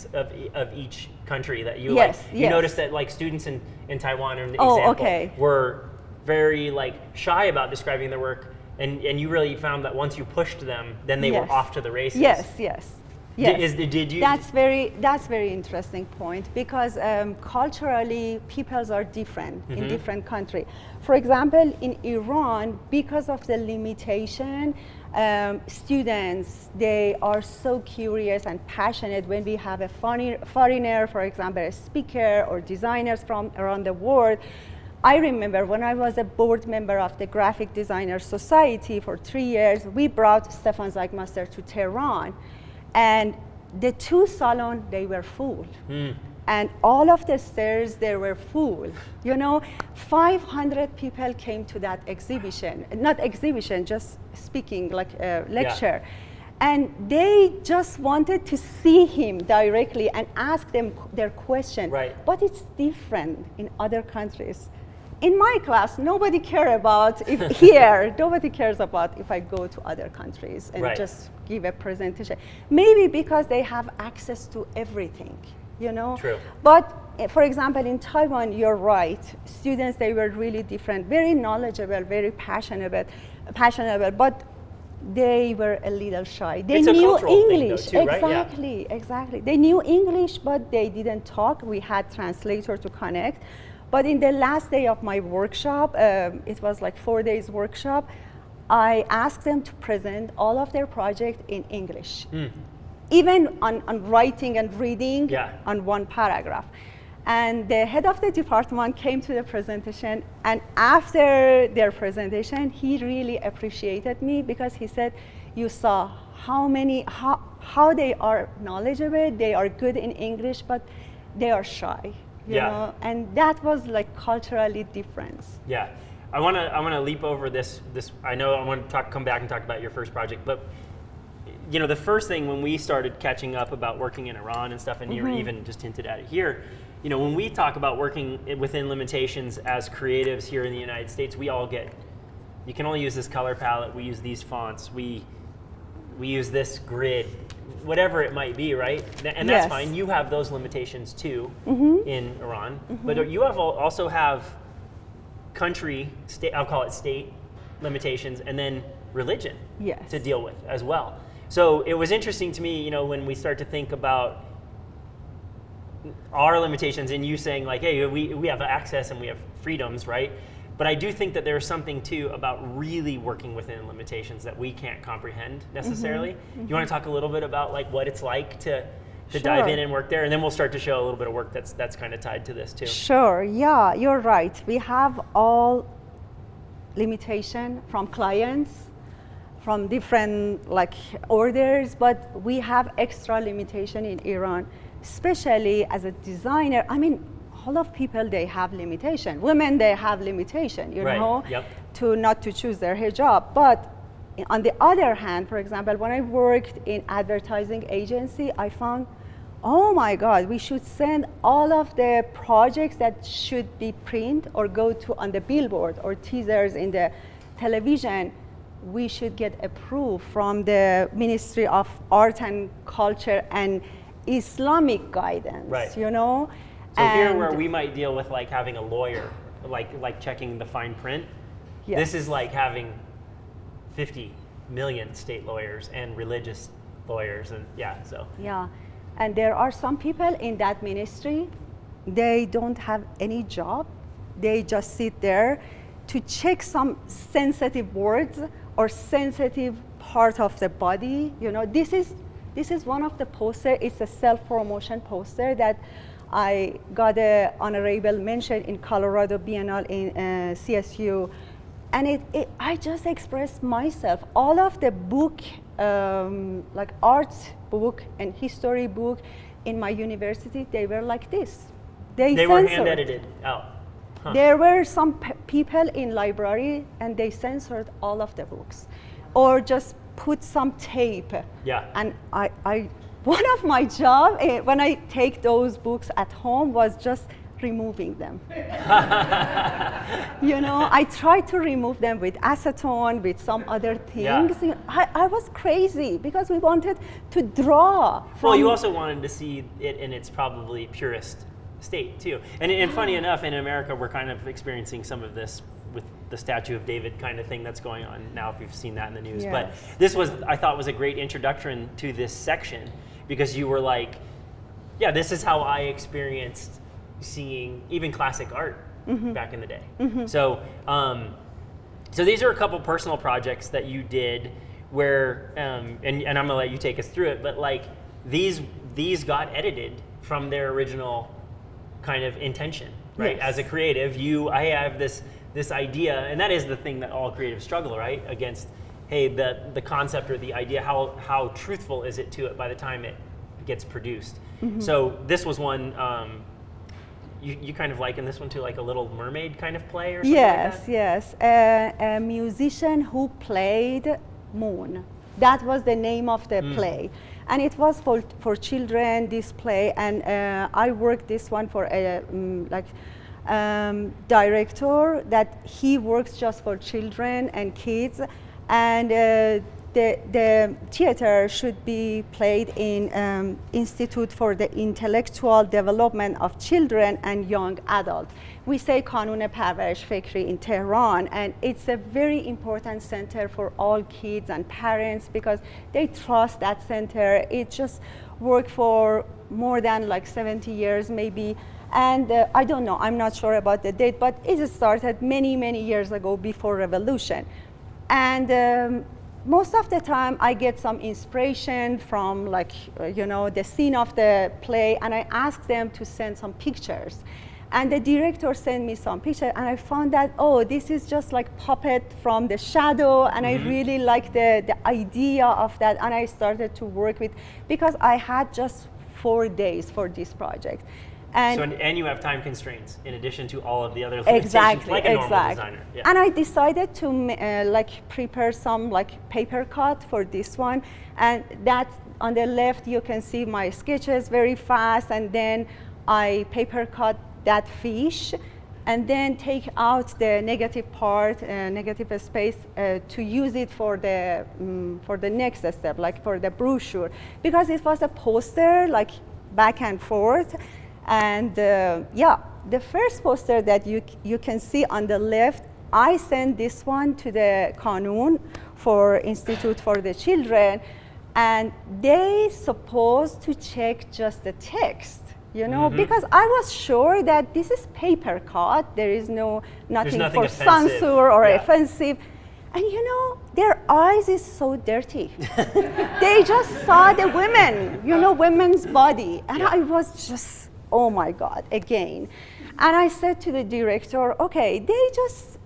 A: of each country that you
B: Yes,
A: you
B: yes.
A: noticed that like students in Taiwan, in the
B: Oh,
A: example,
B: okay.
A: were very like shy about describing their work, and you really found that once you pushed them, then they were
B: Yes.
A: off to the races.
B: Yes.
A: Did you?
B: That's very interesting point, because culturally peoples are different in different country. For example, in Iran, because of the limitation, students, they are so curious and passionate when we have a foreigner, for example, a speaker or designers from around the world. I remember when I was a board member of the Graphic Designers Society for 3 years, we brought Stefan Zeigmaster to Tehran, and the 2 salons, they were full. And all of the stairs, they were full. You know, 500 people came to that exhibition, not exhibition, just speaking, like a lecture. And they just wanted to see him directly and ask them their question.
A: Right.
B: But it's different in other countries. In my class, nobody cares about if here, nobody cares about if I go to other countries and
A: Right.
B: just give a presentation. Maybe because they have access to everything, you know?
A: True.
B: But for example, in Taiwan, you're right. Students, they were really different, very knowledgeable, very passionate, but they were a little shy. They
A: It's a
B: knew
A: cultural thing, though,
B: English.
A: too, right? Yeah.
B: Exactly. They knew English, but they didn't talk. We had translator to connect. But in the last day of my workshop, it was like 4 days workshop, I asked them to present all of their project in English. Even on writing and reading on 1 paragraph. And the head of the department came to the presentation, and after their presentation, he really appreciated me because he said, you saw how they are knowledgeable, they are good in English, but they are shy. You know? And that was like culturally different.
A: Yeah, I want to leap over this. I know I want to come back and talk about your first project, but you know, the first thing when we started catching up about working in Iran and stuff, and you even just hinted at it here, you know, when we talk about working within limitations as creatives here in the United States, we all get, you can only use this color palette, we use these fonts, we use this grid, whatever it might be, right? And that's fine. You have those limitations too in Iran, but you have also have country, state, I'll call it state limitations, and then religion to deal with as well. So it was interesting to me, you know, when we start to think about our limitations and you saying like, hey, we have access and we have freedoms, right? But I do think that there's something too about really working within limitations that we can't comprehend necessarily. You want to talk a little bit about like what it's like to dive in and work there, and then we'll start to show a little bit of work that's kind of tied to this too.
B: Sure, yeah, you're right. We have all limitation from clients, from different like orders, but we have extra limitation in Iran, especially as a designer. I mean, all of people, they have limitation. Women, they have limitation, you know, to not to choose their hijab. But on the other hand, for example, when I worked in advertising agency, I found, oh my God, we should send all of the projects that should be print or go to on the billboard or teasers in the television. We should get approved from the Ministry of Art and Culture and Islamic guidance, you know?
A: So here where we might deal with like having a lawyer, like checking the fine print, this is like having 50 million state lawyers and religious lawyers and
B: and there are some people in that ministry, they don't have any job. They just sit there to check some sensitive words or sensitive part of the body. You know, this is one of the posters. It's a self-promotion poster that I got an honorable mention in Colorado Biennale in CSU. And I just expressed myself. All of the book, like art book and history book in my university, they were like this. They
A: were hand edited out.
B: There were some people in library and they censored all of the books, or just put some tape. And I one of my job when I take those books at home was just removing them. You know, I tried to remove them with acetone, with some other things. I was crazy because we wanted to draw.
A: Well, you also wanted to see it in its probably purest state too. And funny enough, in America, we're kind of experiencing some of this with the Statue of David kind of thing that's going on now, if you've seen that in the news. But this was, I thought, was a great introduction to this section, because you were like, yeah, this is how I experienced seeing even classic art back in the day. So so these are a couple personal projects that you did where, and I'm gonna let you take us through it, but like these got edited from their original kind of intention, right? As a creative, I have this idea, and that is the thing that all creatives struggle, right? Against, hey, the concept or the idea, how truthful is it to it by the time it gets produced? So this was one, you kind of liken this one to like a Little Mermaid kind of play or something like that?
B: Yes. A musician who played Moon. That was the name of the play. And it was for children, this play, and I worked this one for a director that he works just for children and kids, and the theater should be played in Institute for the Intellectual Development of Children and Young Adults. We say Kanun Parvarish Fikri in Tehran, and it's a very important center for all kids and parents because they trust that center. It just worked for more than like 70 years maybe. And I don't know, I'm not sure about the date, but it started many, many years ago before revolution. And most of the time I get some inspiration from like, the scene of the play, and I ask them to send some pictures. And the director sent me some pictures, and I found that, oh, this is just like puppet from the shadow, and I really like the idea of that, and I started to work with, because I had just 4 days for this project.
A: And you have time constraints in addition to all of the other limitations, like a normal designer. Yeah.
B: And I decided to prepare some paper cut for this one, and that on the left you can see my sketches very fast, and then I paper cut that fish, and then take out the negative part, negative space, to use it for the next step, like for the brochure, because it was a poster like back and forth. And the first poster that you can see on the left, I sent this one to the Kanun for Institute for the Children, and they supposed to check just the text, because I was sure that this is paper cut, there is nothing for censor or offensive. And their eyes is so dirty. They just saw the women, women's body, and I was just, oh my God, again. And I said to the director, okay, they just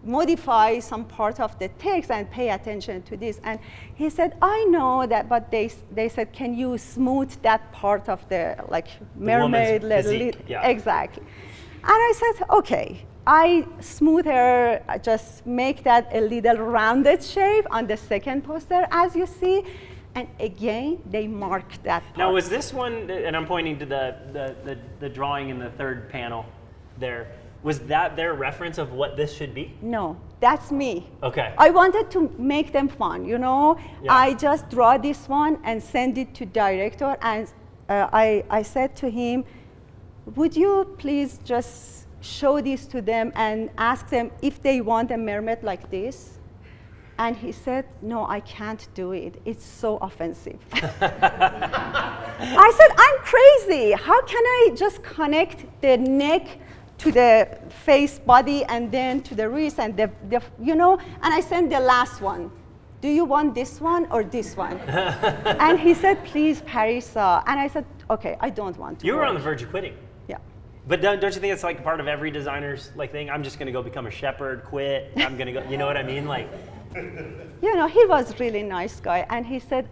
B: modify some part of the text and pay attention to this. And he said, I know that, but they said, can you smooth that part of the like mermaid?
A: Yeah.
B: Exactly. And I said, okay. I smooth her, just make that a little rounded shape on the second poster, as you see. And again, they marked that part.
A: Now, was this one, and I'm pointing to the drawing in the third panel there, was that their reference of what this should be?
B: No, that's me.
A: Okay.
B: I wanted to make them fun, you know.
A: Yeah.
B: I just draw this one and send it to director, and I said to him, would you please just show this to them and ask them if they want a mermaid like this? And he said, no, I can't do it. It's so offensive. I said, I'm crazy. How can I just connect the neck to the face, body, and then to the wrist and the you know? And I sent the last one. Do you want this one or this one? And he said, please, Parisa. And I said, okay, I don't want to.
A: You were on the verge of quitting.
B: Yeah.
A: But don't you think it's like part of every designer's like thing? I'm just going to go become a shepherd, quit. I'm going to go, you know what I mean? Like,
B: you know, he was really nice guy, and he said,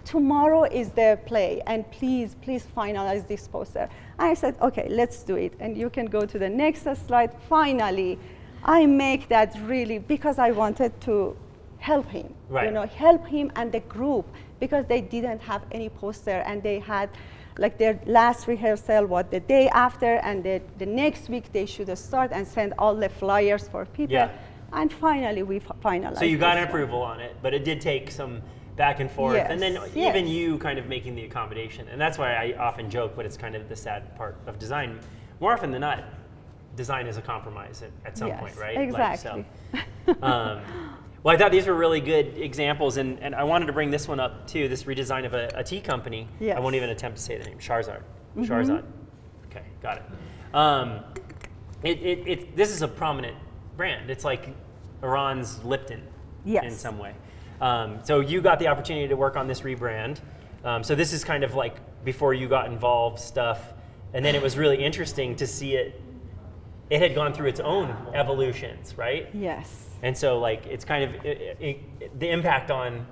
B: tomorrow is the play, and please finalize this poster. And I said, okay, let's do it. And you can go to the next slide. Finally, I make that really because I wanted to help him,
A: right.
B: You know, help him and the group, because they didn't have any poster, and they had like their last rehearsal was the day after, and the next week they should start and send all the flyers for people.
A: Yeah.
B: And finally we finalized.
A: So you got an approval on it, but it did take some back and forth,
B: yes,
A: and then
B: yes.
A: even you kind of making the accommodation. And that's why I often joke, but it's kind of the sad part of design. More often than not, design is a compromise at some
B: yes,
A: point, right?
B: Exactly.
A: Like, so, well, I thought these were really good examples, and I wanted to bring this one up too, this redesign of a tea company.
B: Yes.
A: I won't even attempt to say the name, Shahrzad.
B: Mm-hmm.
A: Shahrzad. Okay, got it. This is a prominent brand. It's like Iran's Lipton
B: yes.
A: in some way. So you got the opportunity to work on this rebrand. So this is kind of like before you got involved stuff, and then it was really interesting to see it had gone through its own evolutions, right?
B: Yes.
A: And so like it's kind of the impact on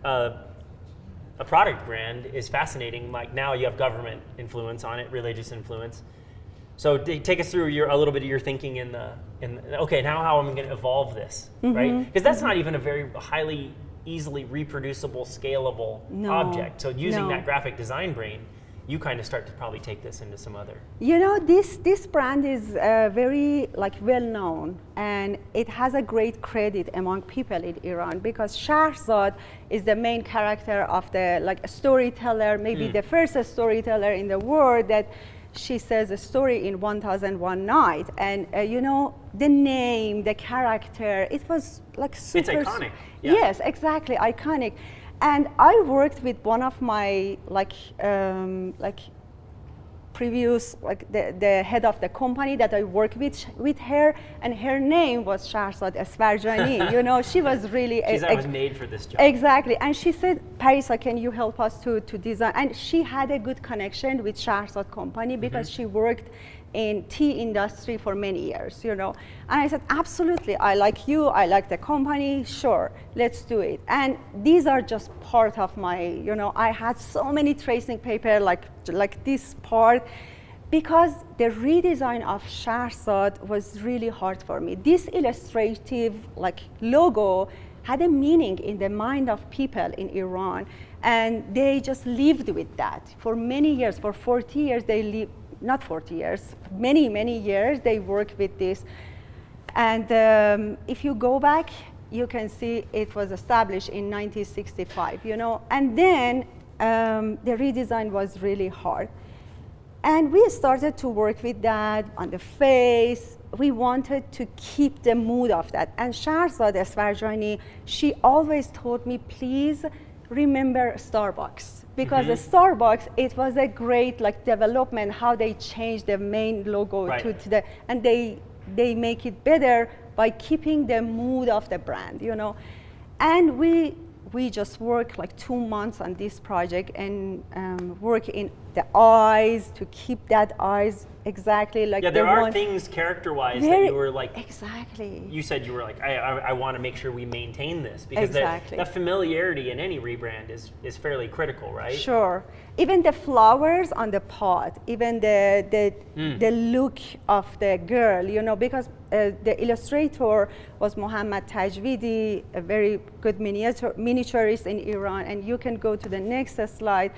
A: a product brand is fascinating. Like now you have government influence on it, religious influence. So take us through a little bit of your thinking in okay, now how am I going to evolve this,
B: mm-hmm.
A: right? Because that's not even a very highly easily reproducible, scalable object. So using that graphic design brain, you kind of start to probably take this into some other.
B: You know, this brand is very like well known, and it has a great credit among people in Iran, because Shahrzad is the main character of the like storyteller, maybe the first storyteller in the world that she says a story in 1001 Night, and you know, the name, the character, it was like super.
A: It's iconic. Yeah.
B: Yes, exactly, iconic. And I worked with one of my previous the head of the company that I worked with her, and her name was Shahrzad Esfarjani. You know, she was really.
A: I was made for this job.
B: Exactly, and she said, Parisa, can you help us to design? And she had a good connection with Shahrzad company because she worked in tea industry for many years, you know. And I said, absolutely, I like you, I like the company, sure, let's do it. And these are just part of my, you know, I had so many tracing paper like this part, because the redesign of Shahrzad was really hard for me. This illustrative like logo had a meaning in the mind of people in Iran, and they just lived with that for many years. For 40 years they lived, not 40 years, many years they worked with this. And if you go back, you can see it was established in 1965, you know. And then the redesign was really hard. And we started to work with that on the face. We wanted to keep the mood of that. And Shahrzad Esfarjani, she always told me, please remember Starbucks. Because Starbucks, it was a great like development, how they changed the main logo to the, and they make it better by keeping the mood of the brand, you know. And we we just worked like 2 months on this project and work in the eyes to keep that eyes exactly like
A: there are things character-wise that you were like,
B: exactly.
A: You said you were like, I want to make sure we maintain this because
B: Exactly.
A: the familiarity in any rebrand is fairly critical, right?
B: Sure. Even the flowers on the pot, even the look of the girl, you know, because the illustrator was Mohammad Tajvidi, a very good miniaturist in Iran, and you can go to the next slide.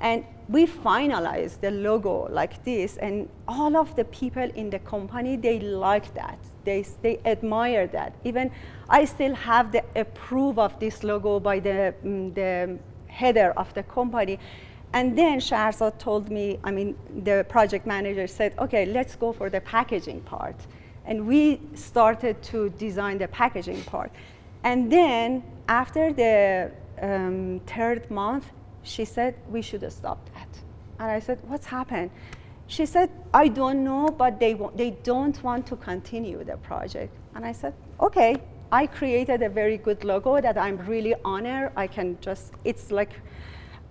B: And we finalized the logo like this, and all of the people in the company, they like that. They admire that. Even I still have the approve of this logo by the header of the company. And then Shahrzad told me, I mean, the project manager said, okay, let's go for the packaging part. And we started to design the packaging part. And then after the 3rd month, she said, we should stop that. And I said, what's happened? She said, I don't know, but they don't want to continue the project. And I said, okay. I created a very good logo that I'm really honored. I can just, it's like,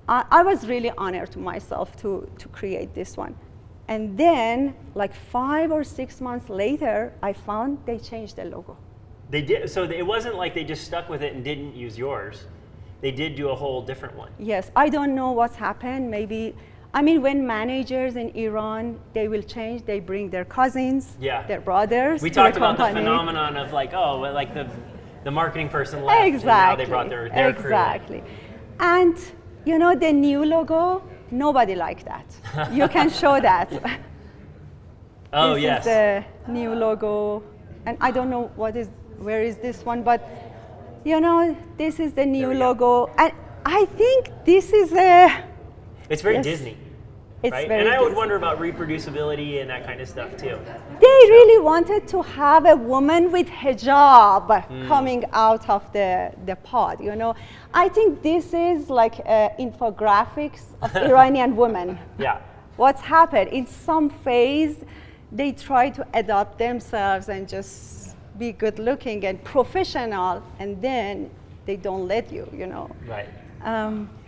B: I was really honored to myself to create this one. And then, like 5 or 6 months later, I found they changed the logo.
A: They did, so it wasn't like they just stuck with it and didn't use yours. They did do a whole different one.
B: Yes, I don't know what's happened. Maybe, I mean, when managers in Iran, they will change, they bring their cousins, their brothers.
A: We talked about the phenomenon of like, oh, like the marketing person left,
B: exactly.
A: and now they brought their crew.
B: Exactly. And you know, the new logo, nobody liked that. You can show that.
A: Oh,
B: this
A: yes.
B: is the new logo. And I don't know where is this one, but you know, this is the new logo. And I think this is
A: it's very Disney.
B: It's
A: right?
B: very
A: And I would
B: Disney.
A: wonder about reproducibility and that kind of stuff too.
B: They really wanted to have a woman with hijab coming out of the pod, you know. I think this is like infographics of Iranian women.
A: Yeah.
B: What's happened? In some phase, they try to adopt themselves and just be good looking and professional, and then they don't let you, you know.
A: Right.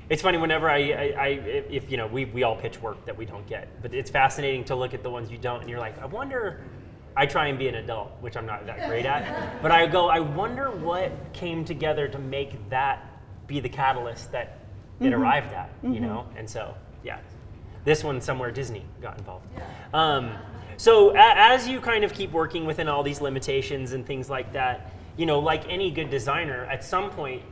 A: It's funny whenever if you know, we all pitch work that we don't get, but it's fascinating to look at the ones you don't, and you're like, I wonder. I try and be an adult, which I'm not that great at, but I wonder what came together to make that be the catalyst that it arrived at, you know? And so, yeah, this one somewhere Disney got involved. So as you kind of keep working within all these limitations and things like that, you know, like any good designer, at some point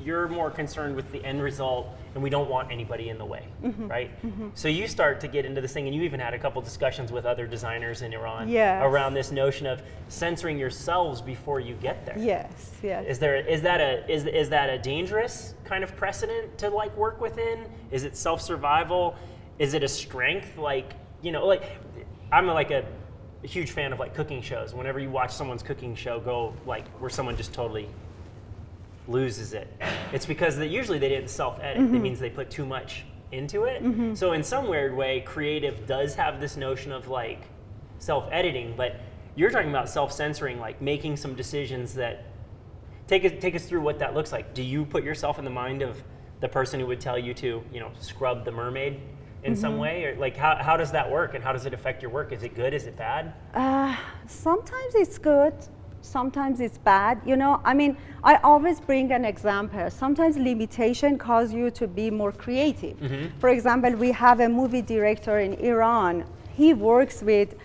A: you're more concerned with the end result, and we don't want anybody in the way, right? So you start to get into this thing, and you even had a couple discussions with other designers in Iran around this notion of censoring yourselves before you get there.
B: Yes, yes.
A: Is that a dangerous kind of precedent to like work within? Is it self-survival? Is it a strength? Like, you know, like I'm like a huge fan of like cooking shows. Whenever you watch someone's cooking show go like where someone just totally loses it, it's because usually they didn't self-edit. It means they put too much into it. So in some weird way, creative does have this notion of like self-editing, but you're talking about self-censoring, like making some decisions that take us through what that looks like. Do you put yourself in the mind of the person who would tell you to, you know, scrub the mermaid in some way, or like how does that work, and how does it affect your work? Is it good? Is it bad?
B: Sometimes it's good, sometimes it's bad. You know, I mean, I always bring an example. Sometimes limitation causes you to be more creative. For example, we have a movie director in Iran. He works with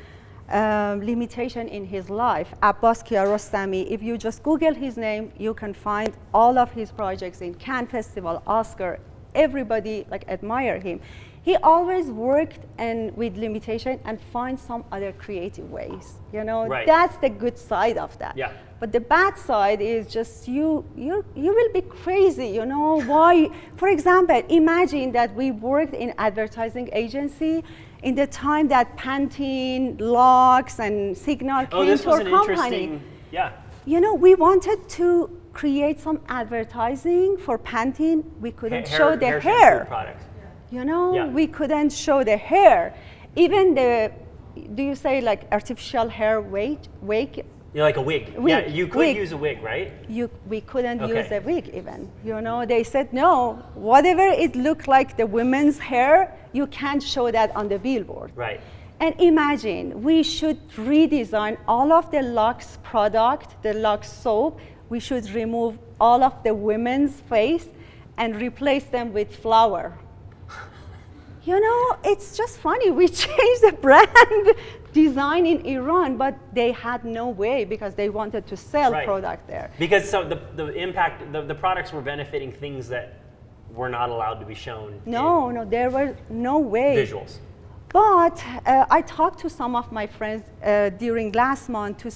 B: limitation in his life, Abbas Kiarostami. If you just Google his name, you can find all of his projects in Cannes Festival, Oscar. Everybody like admire him. He always worked with limitation and find some other creative ways. You know, that's the good side of that.
A: Yeah.
B: But the bad side is just you will be crazy. You know why? For example, imagine that we worked in advertising agency in the time that Pantene, Lux, and Signal came to our company. You know, we wanted to create some advertising for Pantene. We couldn't show the hair.
A: Product.
B: You know, we couldn't show the hair. Even do you say like artificial hair wake?
A: You're like a wig.
B: Wig,
A: Yeah, you could
B: wig.
A: use a wig, right?
B: We couldn't
A: Okay.
B: use a wig even. You know, they said no. Whatever it looked like the women's hair, you can't show that on the billboard.
A: Right.
B: And imagine we should redesign all of the Lux product, the Lux soap. We should remove all of the women's face and replace them with flour. You know, it's just funny. We changed the brand design in Iran, but they had no way because they wanted to sell
A: Right.
B: product there.
A: Because so the impact, the products were benefiting things that were not allowed to be shown.
B: No, there were no way.
A: Visuals.
B: But I talked to some of my friends during last month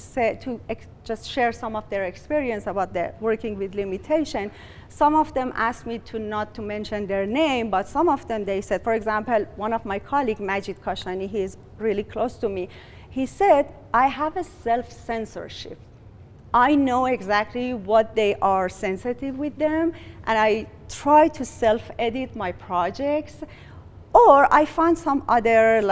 B: just share some of their experience about working with limitation. Some of them asked me not to mention their name, but some of them they said, for example, one of my colleagues, Majid Kashani, he is really close to me. He said, I have a self-censorship. I know exactly what they are sensitive with them, and I try to self-edit my projects. Or I found some other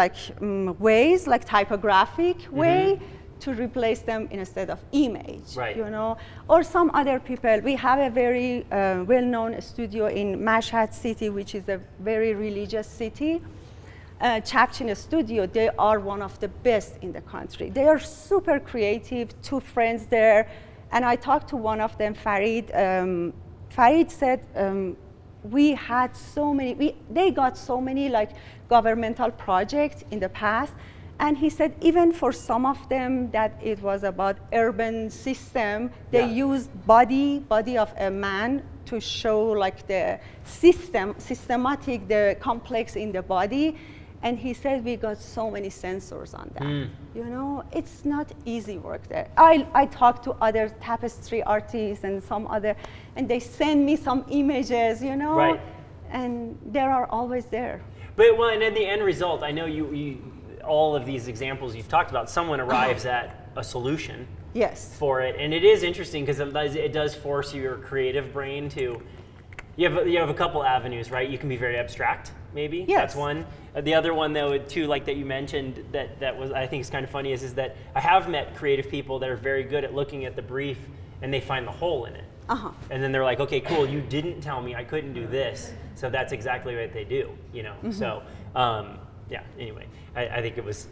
B: ways, like typographic way, to replace them instead of image.
A: Right.
B: You know, or some other people. We have a very well-known studio in Mashhad city, which is a very religious city. Chapchin Studio. They are one of the best in the country. They are super creative. Two friends there, and I talked to one of them, Farid. Farid said. We had so many, they got so many governmental projects in the past. And he said even for some of them that it was about urban system, they used body of a man to show the systematic, the complex in the body. And he said we got so many sensors on that. You know, it's not easy work there. I talked to other tapestry artists and some other, and they send me some images, you know,
A: Right.
B: and they are always there.
A: But well, and in the end result, I know you all of these examples you've talked about, someone arrives at a solution
B: Yes.
A: for it, and it is interesting because it does force your creative brain to. You have a couple avenues, right? You can be very abstract, maybe.
B: Yes.
A: That's one. The other one, though, too, like that you mentioned, that was I think is kind of funny is that I have met creative people that are very good at looking at the brief and they find the hole in it. And then they're like, okay, cool, you didn't tell me I couldn't do this, so that's exactly what they do, you know. So, yeah. Anyway, I think it was.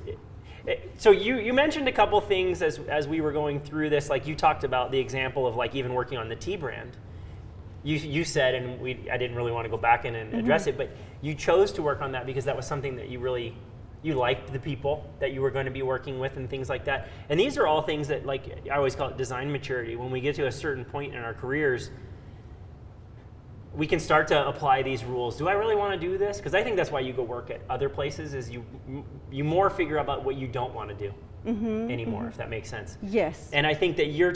A: So you mentioned a couple things as we were going through this, like you talked about the example of even working on the tea brand. You said, and I didn't really want to go back in and address it, but you chose to work on that because that was something that you liked the people that you were going to be working with and things like that. And these are all things that, I always call it design maturity. When we get to a certain point in our careers, we can start to apply these rules. Do I really want to do this? Because I think that's why you go work at other places, is you more figure out about what you don't want to do anymore, if that makes sense.
B: Yes.
A: And I think that you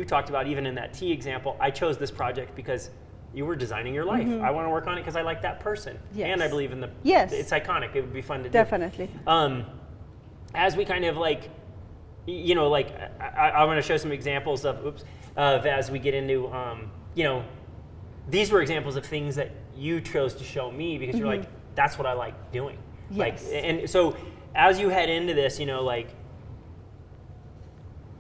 A: talked about, even in that tea example, I chose this project because you were designing your life. I want to work on it because I like that person.
B: Yes.
A: And I believe in it's iconic. It would be fun to do.
B: Definitely.
A: As we kind of I want to show some examples of as we get into, these were examples of things that you chose to show me because you're like, that's what I like doing.
B: Yes.
A: And so as you head into this,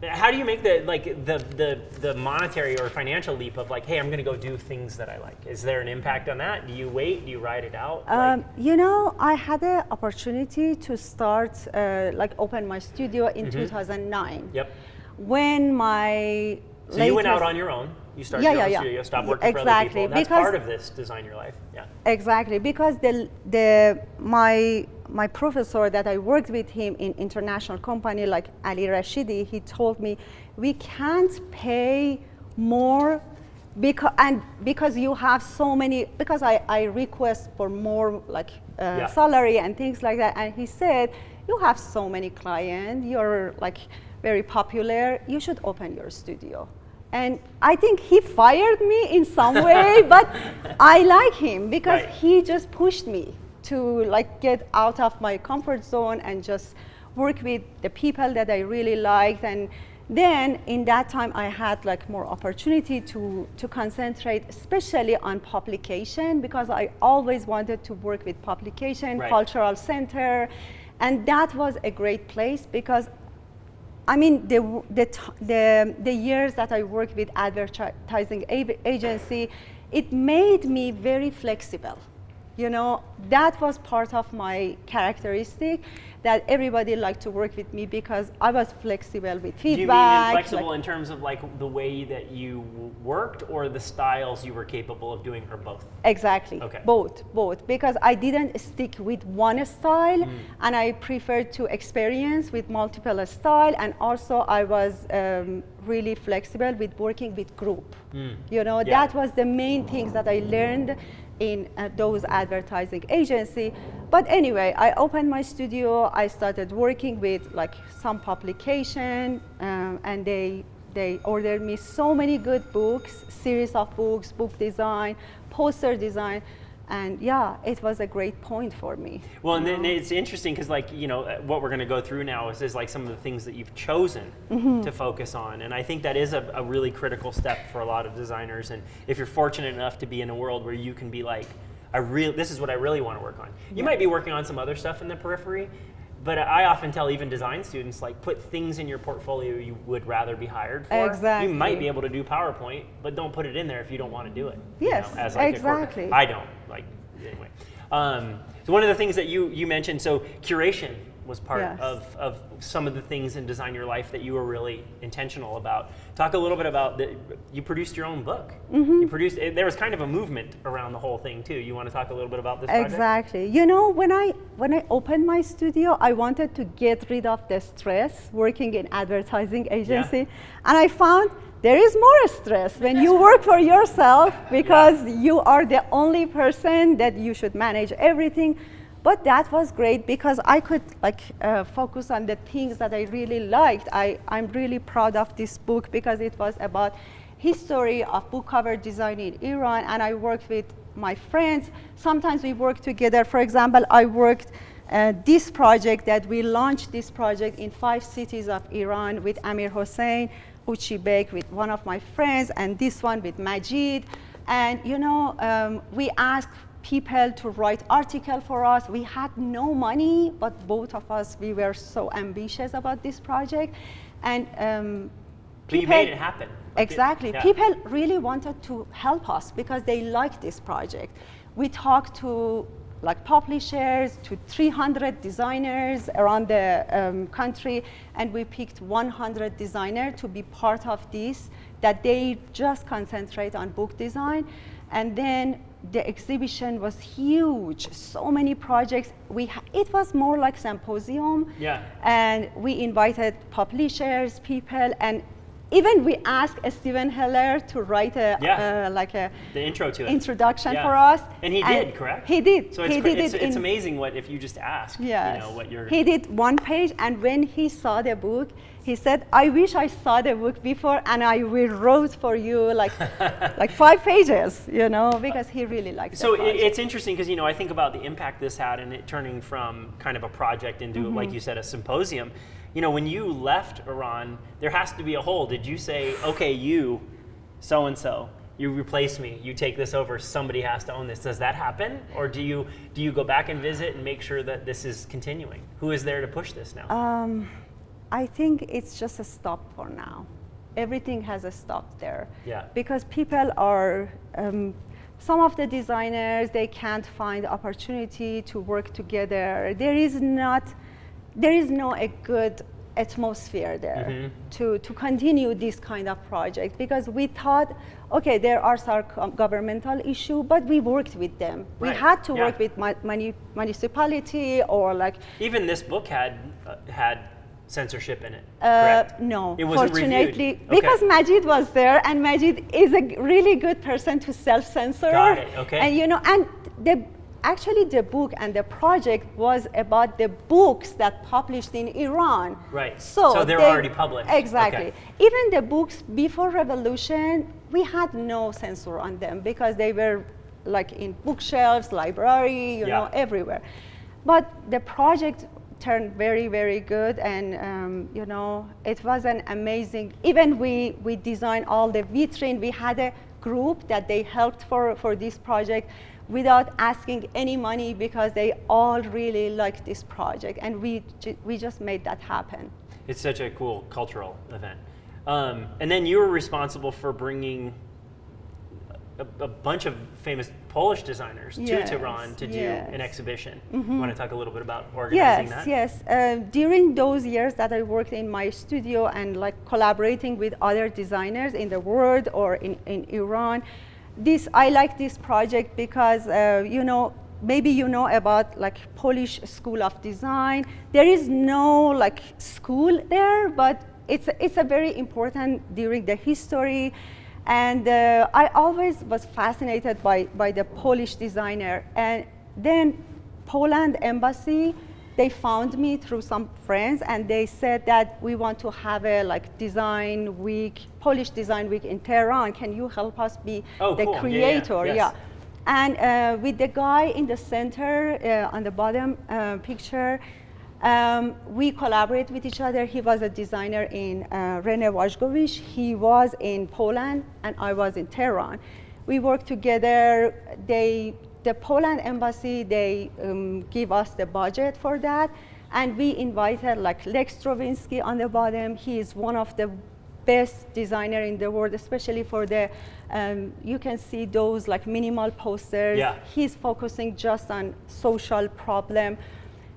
A: how do you make the monetary or financial leap of hey, I'm going to go do things that I like? Is there an impact on that? Do you wait? Do you ride it out?
B: I had the opportunity to start open my studio in 2009.
A: Yep.
B: When my
A: So you went out on your own. You started your own studio, stopped working for other people. And that's part of this Design Your Life. Yeah.
B: Exactly, because my professor that I worked with him in international company like Ali Rashidi, he told me we can't pay more because you have so many, because I request for more salary and things like that, and he said you have so many clients, you're very popular, you should open your studio. And I think he fired me in some way, but I like him because he just pushed me to get out of my comfort zone and just work with the people that I really liked. And then in that time I had more opportunity to concentrate especially on publication, because I always wanted to work with publication, cultural center, and that was a great place because I mean, the years that I worked with advertising agency, it made me very flexible. You know, that was part of my characteristic, that everybody liked to work with me because I was flexible with feedback.
A: Do you mean inflexible in terms of like the way that you worked, or the styles you were capable of doing, or both?
B: Exactly.
A: Okay.
B: Both. Because I didn't stick with one style, and I preferred to experience with multiple style, and also I was really flexible with working with group. You know, that was the main things that I learned in those advertising agency. But anyway, I opened my studio. I started working with like some publication, and they ordered me so many good books, series of books, book design, poster design, and yeah, it was a great point for me.
A: Well, and then it's interesting because, like, you know, what we're going to go through now is like some of the things that you've chosen to focus on, and I think that is a really critical step for a lot of designers. And if you're fortunate enough to be in a world where you can be like, this is what I really want to work on. You might be working on some other stuff in the periphery, but I often tell even design students, like, put things in your portfolio you would rather be hired for.
B: Exactly.
A: You might be able to do PowerPoint, but don't put it in there if you don't want to do it.
B: Yes,
A: you know, as like
B: exactly.
A: I don't. Like, anyway. So one of the things that you mentioned, so curation was part of some of the things in Design Your Life that you were really intentional about. Talk a little bit about you produced your own book. You produced, there was kind of a movement around the whole thing too. You want to talk a little bit about this project?
B: Exactly. You know, when I opened my studio, I wanted to get rid of the stress working in advertising agency, and I found there is more stress when you work for yourself, because you are the only person that you should manage everything. But that was great because I could focus on the things that I really liked. I'm really proud of this book because it was about history of book cover design in Iran, and I worked with my friends. Sometimes we work together. For example, I worked this project that we launched this project in 5 cities of Iran with Amir Hossein, Uchi Bek with one of my friends, and this one with Majid. And you know, we asked people to write article for us. We had no money, but both of us, we were so ambitious about this project. And
A: but you made it happen.
B: Exactly. People really wanted to help us because they liked this project. We talked to like publishers, to 300 designers around the country, and we picked 100 designers to be part of this, that they just concentrate on book design. And then the exhibition was huge, so many projects. It was more like symposium, and we invited publishers, people, and even we asked Steven Heller to write the intro to it. Introduction for us.
A: And he did, correct?
B: He did.
A: So it's amazing what if you just ask.
B: Yes.
A: You know, what you're.
B: He did 1 page, and when he saw the book, he said, "I wish I saw the book before, and I will wrote for you like 5 pages." You know, because he really liked.
A: So it's interesting because, you know, I think about the impact this had and it turning from kind of a project into, like you said, a symposium. You know, when you left Iran, there has to be a hole. Did you say, okay, you, so-and-so, you replace me, you take this over, somebody has to own this? Does that happen? Or do you go back and visit and make sure that this is continuing? Who is there to push this now?
B: I think it's just a stop for now. Everything has a stop there.
A: Yeah. Because
B: people are, some of the designers, they can't find opportunity to work together. There is no a good atmosphere there to continue this kind of project, because we thought, okay, there are some governmental issue, but we worked with them.
A: Right.
B: We had to work with municipality, or like.
A: Even this book had censorship in it, correct?
B: No,
A: it wasn't
B: fortunately,
A: reviewed.
B: because Majid was there, and Majid is a really good person to self-censor.
A: Got it, okay.
B: And you know, and actually the book and the project was about the books that published in Iran.
A: Right,
B: so
A: they're already published.
B: Exactly.
A: Okay.
B: Even the books before Revolution, we had no censor on them because they were like in bookshelves, library, you know, everywhere. But the project turned very, very good, and you know, it was an amazing. Even we designed all the vitrine. We had a group that they helped for this project without asking any money, because they all really liked this project, and we just made that happen.
A: It's such a cool cultural event. And then you were responsible for bringing a bunch of famous Polish designers to Tehran to do an exhibition. You want to talk a little bit about organizing that?
B: Yes. During those years that I worked in my studio and like collaborating with other designers in the world or in Iran, I like this project because maybe you know about like Polish School of Design. There is no like school there, but it's a very important during the history. And I always was fascinated by the Polish designer. And then Poland embassy, they found me through some friends, and they said that we want to have a like design week, Polish design week in Tehran. Can you help us be the
A: cool.
B: creator?
A: Yes.
B: And with the guy in the center on the bottom picture, we collaborate with each other. He was a designer in Rene Wojtowicz. He was in Poland, and I was in Tehran. We worked together. The Poland embassy, they give us the budget for that, and we invited like Lex Stravinsky on the bottom. He is one of the best designer in the world, especially for the, you can see those like minimal posters.
A: Yeah.
B: He's focusing just on social problem.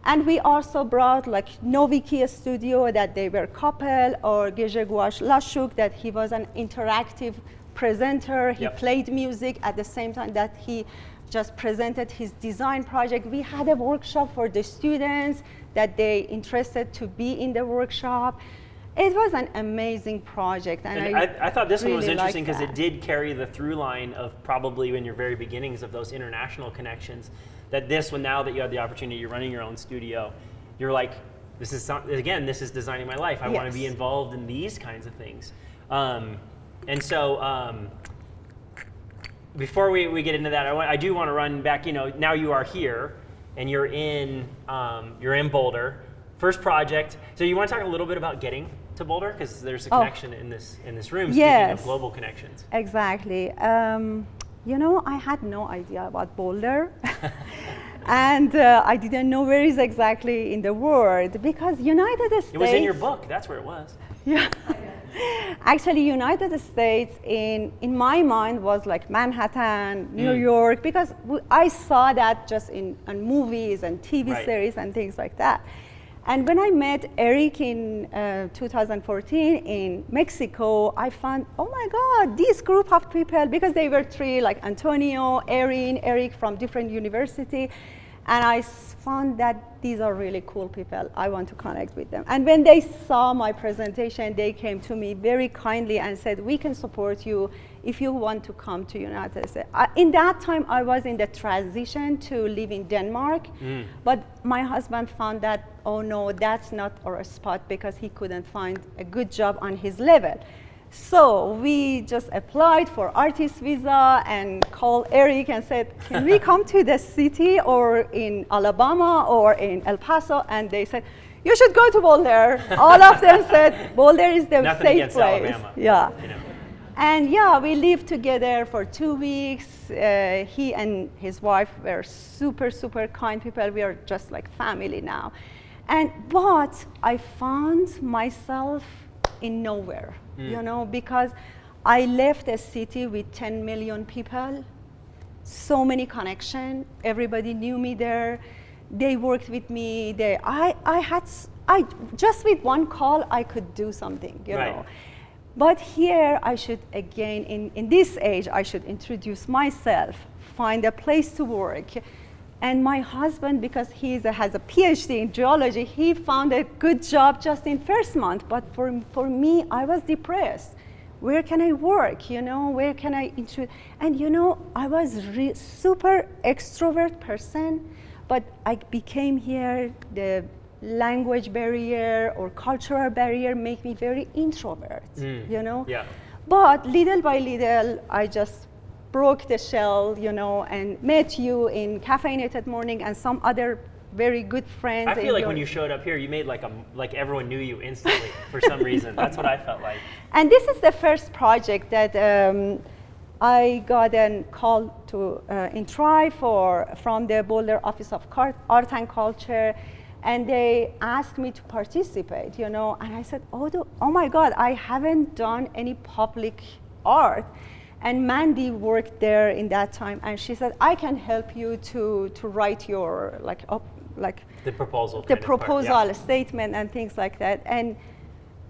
B: And we also brought like Noviki Studio, that they were couple, or Grzegorz Lashuk, that he was an interactive presenter. He played music at the same time that he just presented his design project. We had a workshop for the students that they interested to be in the workshop. It was an amazing project, and
A: I thought this one was
B: really
A: interesting because it did carry the through line of probably in your very beginnings of those international connections. That this one, now that you had the opportunity, you're running your own studio, you're like, this is designing my life. I want to be involved in these kinds of things. And so before we get into that, I do want to run back. Now you are here, and you're in Boulder. First project. So you want to talk a little bit about getting to Boulder, because there's a connection in this room. Speaking of global connections.
B: Exactly. I had no idea about Boulder, and I didn't know where is exactly in the world, because United States.
A: It was in your book. That's where it was.
B: Yeah. Actually, United States in my mind was like Manhattan, New York, because I saw that just on movies and TV series and things like that. And when I met Eric in 2014 in Mexico, I found, oh my God, this group of people, because they were three, like Antonio, Erin, Eric from different university. And I found that these are really cool people. I want to connect with them. And when they saw my presentation, they came to me very kindly and said, we can support you if you want to come to United States. In that time, I was in the transition to live in Denmark. But my husband found that, oh no, that's not our spot, because he couldn't find a good job on his level. So we just applied for artist visa and called Eric and said, can we come to the city or in Alabama or in El Paso? And they said, you should go to Boulder. All of them said Boulder is the
A: Nothing
B: safe
A: against
B: place.
A: Alabama.
B: Yeah.
A: You know.
B: And we lived together for 2 weeks. He and his wife were super, super kind people. We are just like family now. But I found myself in nowhere, because I left a city with 10 million people, so many connections. Everybody knew me there. They worked with me. I just with one call, I could do something, you know. But here, I should, again, in this age, I should introduce myself, find a place to work. And my husband, because he has a PhD in geology, he found a good job just in first month. But for me, I was depressed. Where can I work? Where can I introduce? And I was super extrovert person, but I became here, the language barrier or cultural barrier make me very introvert, Yeah. But little by little, I just broke the shell, and met you in Caffeinated Morning and some other very good friends.
A: I feel like when you showed up here, you made like everyone knew you instantly for some reason. That's what I felt like.
B: And this is the first project that I got a call to in try from the Boulder Office of Art and Culture. and they asked me to participate, you know, and I said, oh my God, I haven't done any public art. And Mandy worked there in that time, and she said, I can help you to write your
A: the proposal,
B: statement and things like that. And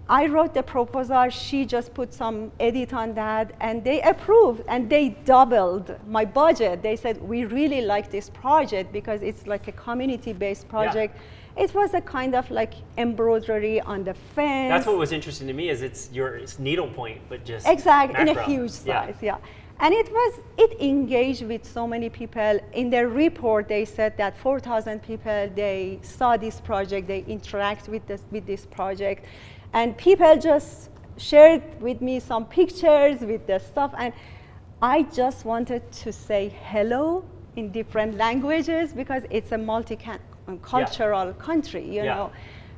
B: I wrote the proposal, she just put some edit on that, and they approved, and they doubled my budget. They said, we really like this project because it's like a community-based project. Yeah. It was a kind of like embroidery on the fence.
A: That's what was interesting to me, is it's needlepoint, but just
B: exactly, in
A: macro.
B: a huge size, yeah. And it engaged with so many people. In their report, they said that 4,000 people, they saw this project, they interact with this project. And people just shared with me some pictures with the stuff. And I just wanted to say hello in different languages because it's a multicultural country, you know.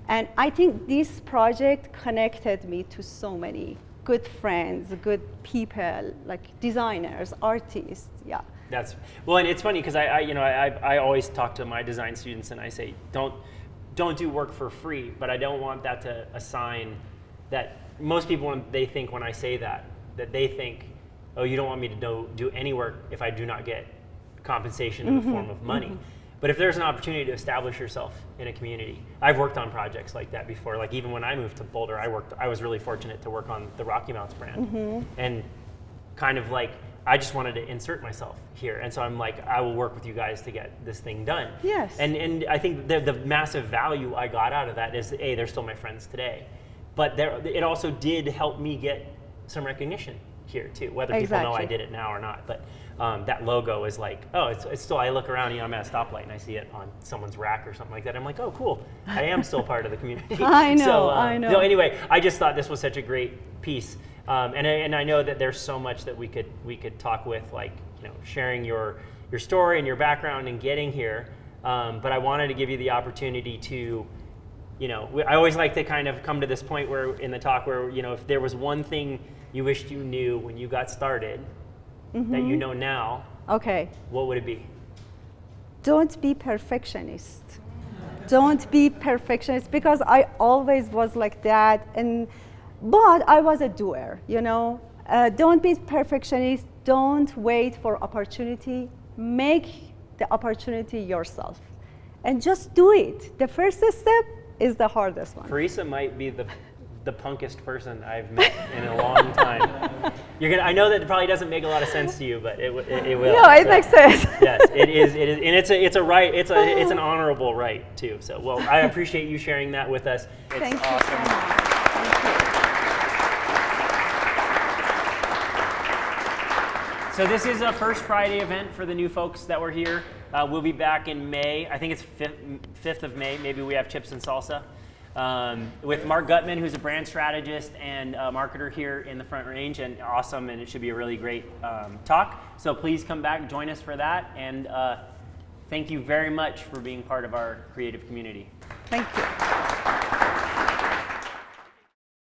B: And I think this project connected me to so many good friends, good people, like designers, artists, yeah.
A: That's, well, and it's funny because I always talk to my design students and I say, don't do work for free, but I don't want that to assign that. Most people, when they think, when I say that they think, oh, you don't want me to do any work if I do not get compensation in the form of money. But if there's an opportunity to establish yourself in a community, I've worked on projects like that before. Like even when I moved to Boulder, I was really fortunate to work on the Rocky Mounts brand, and kind of like, I just wanted to insert myself here. And so I'm like, I will work with you guys to get this thing done.
B: Yes.
A: And I think the massive value I got out of that is, A, they're still my friends today. But it also did help me get some recognition here too, whether people know I did it now or not. But that logo is like, oh, it's still, I look around, I'm at a stoplight and I see it on someone's rack or something like that. I'm like, oh, cool. I am still part of the community.
B: I know, I know.
A: So anyway, I just thought this was such a great piece. And I know that there's so much that we could talk with, like, sharing your story and your background and getting here. But I wanted to give you the opportunity to, I always like to kind of come to this point where in the talk where, if there was one thing you wished you knew when you got started that you know now,
B: okay,
A: what would it be?
B: Don't be perfectionist. Don't be perfectionist, because I always was like that. But I was a doer, Don't be perfectionist. Don't wait for opportunity. Make the opportunity yourself. And just do it. The first step is the hardest one.
A: Parisa might be the punkest person I've met in a long time. I know that it probably doesn't make a lot of sense to you, but it will.
B: No, it makes sense.
A: Yes, it is, and it's a right. It's an honorable right too. So, well, I appreciate you sharing that with us. It's
B: Thank
A: awesome.
B: you so much.
A: So this is a First Friday event for the new folks that were here. We'll be back in May. I think it's 5th of May. Maybe we have chips and salsa. With Mark Gutman, who's a brand strategist and marketer here in the Front Range, and awesome, and it should be a really great talk. So please come back, join us for that, and thank you very much for being part of our creative community.
B: Thank you.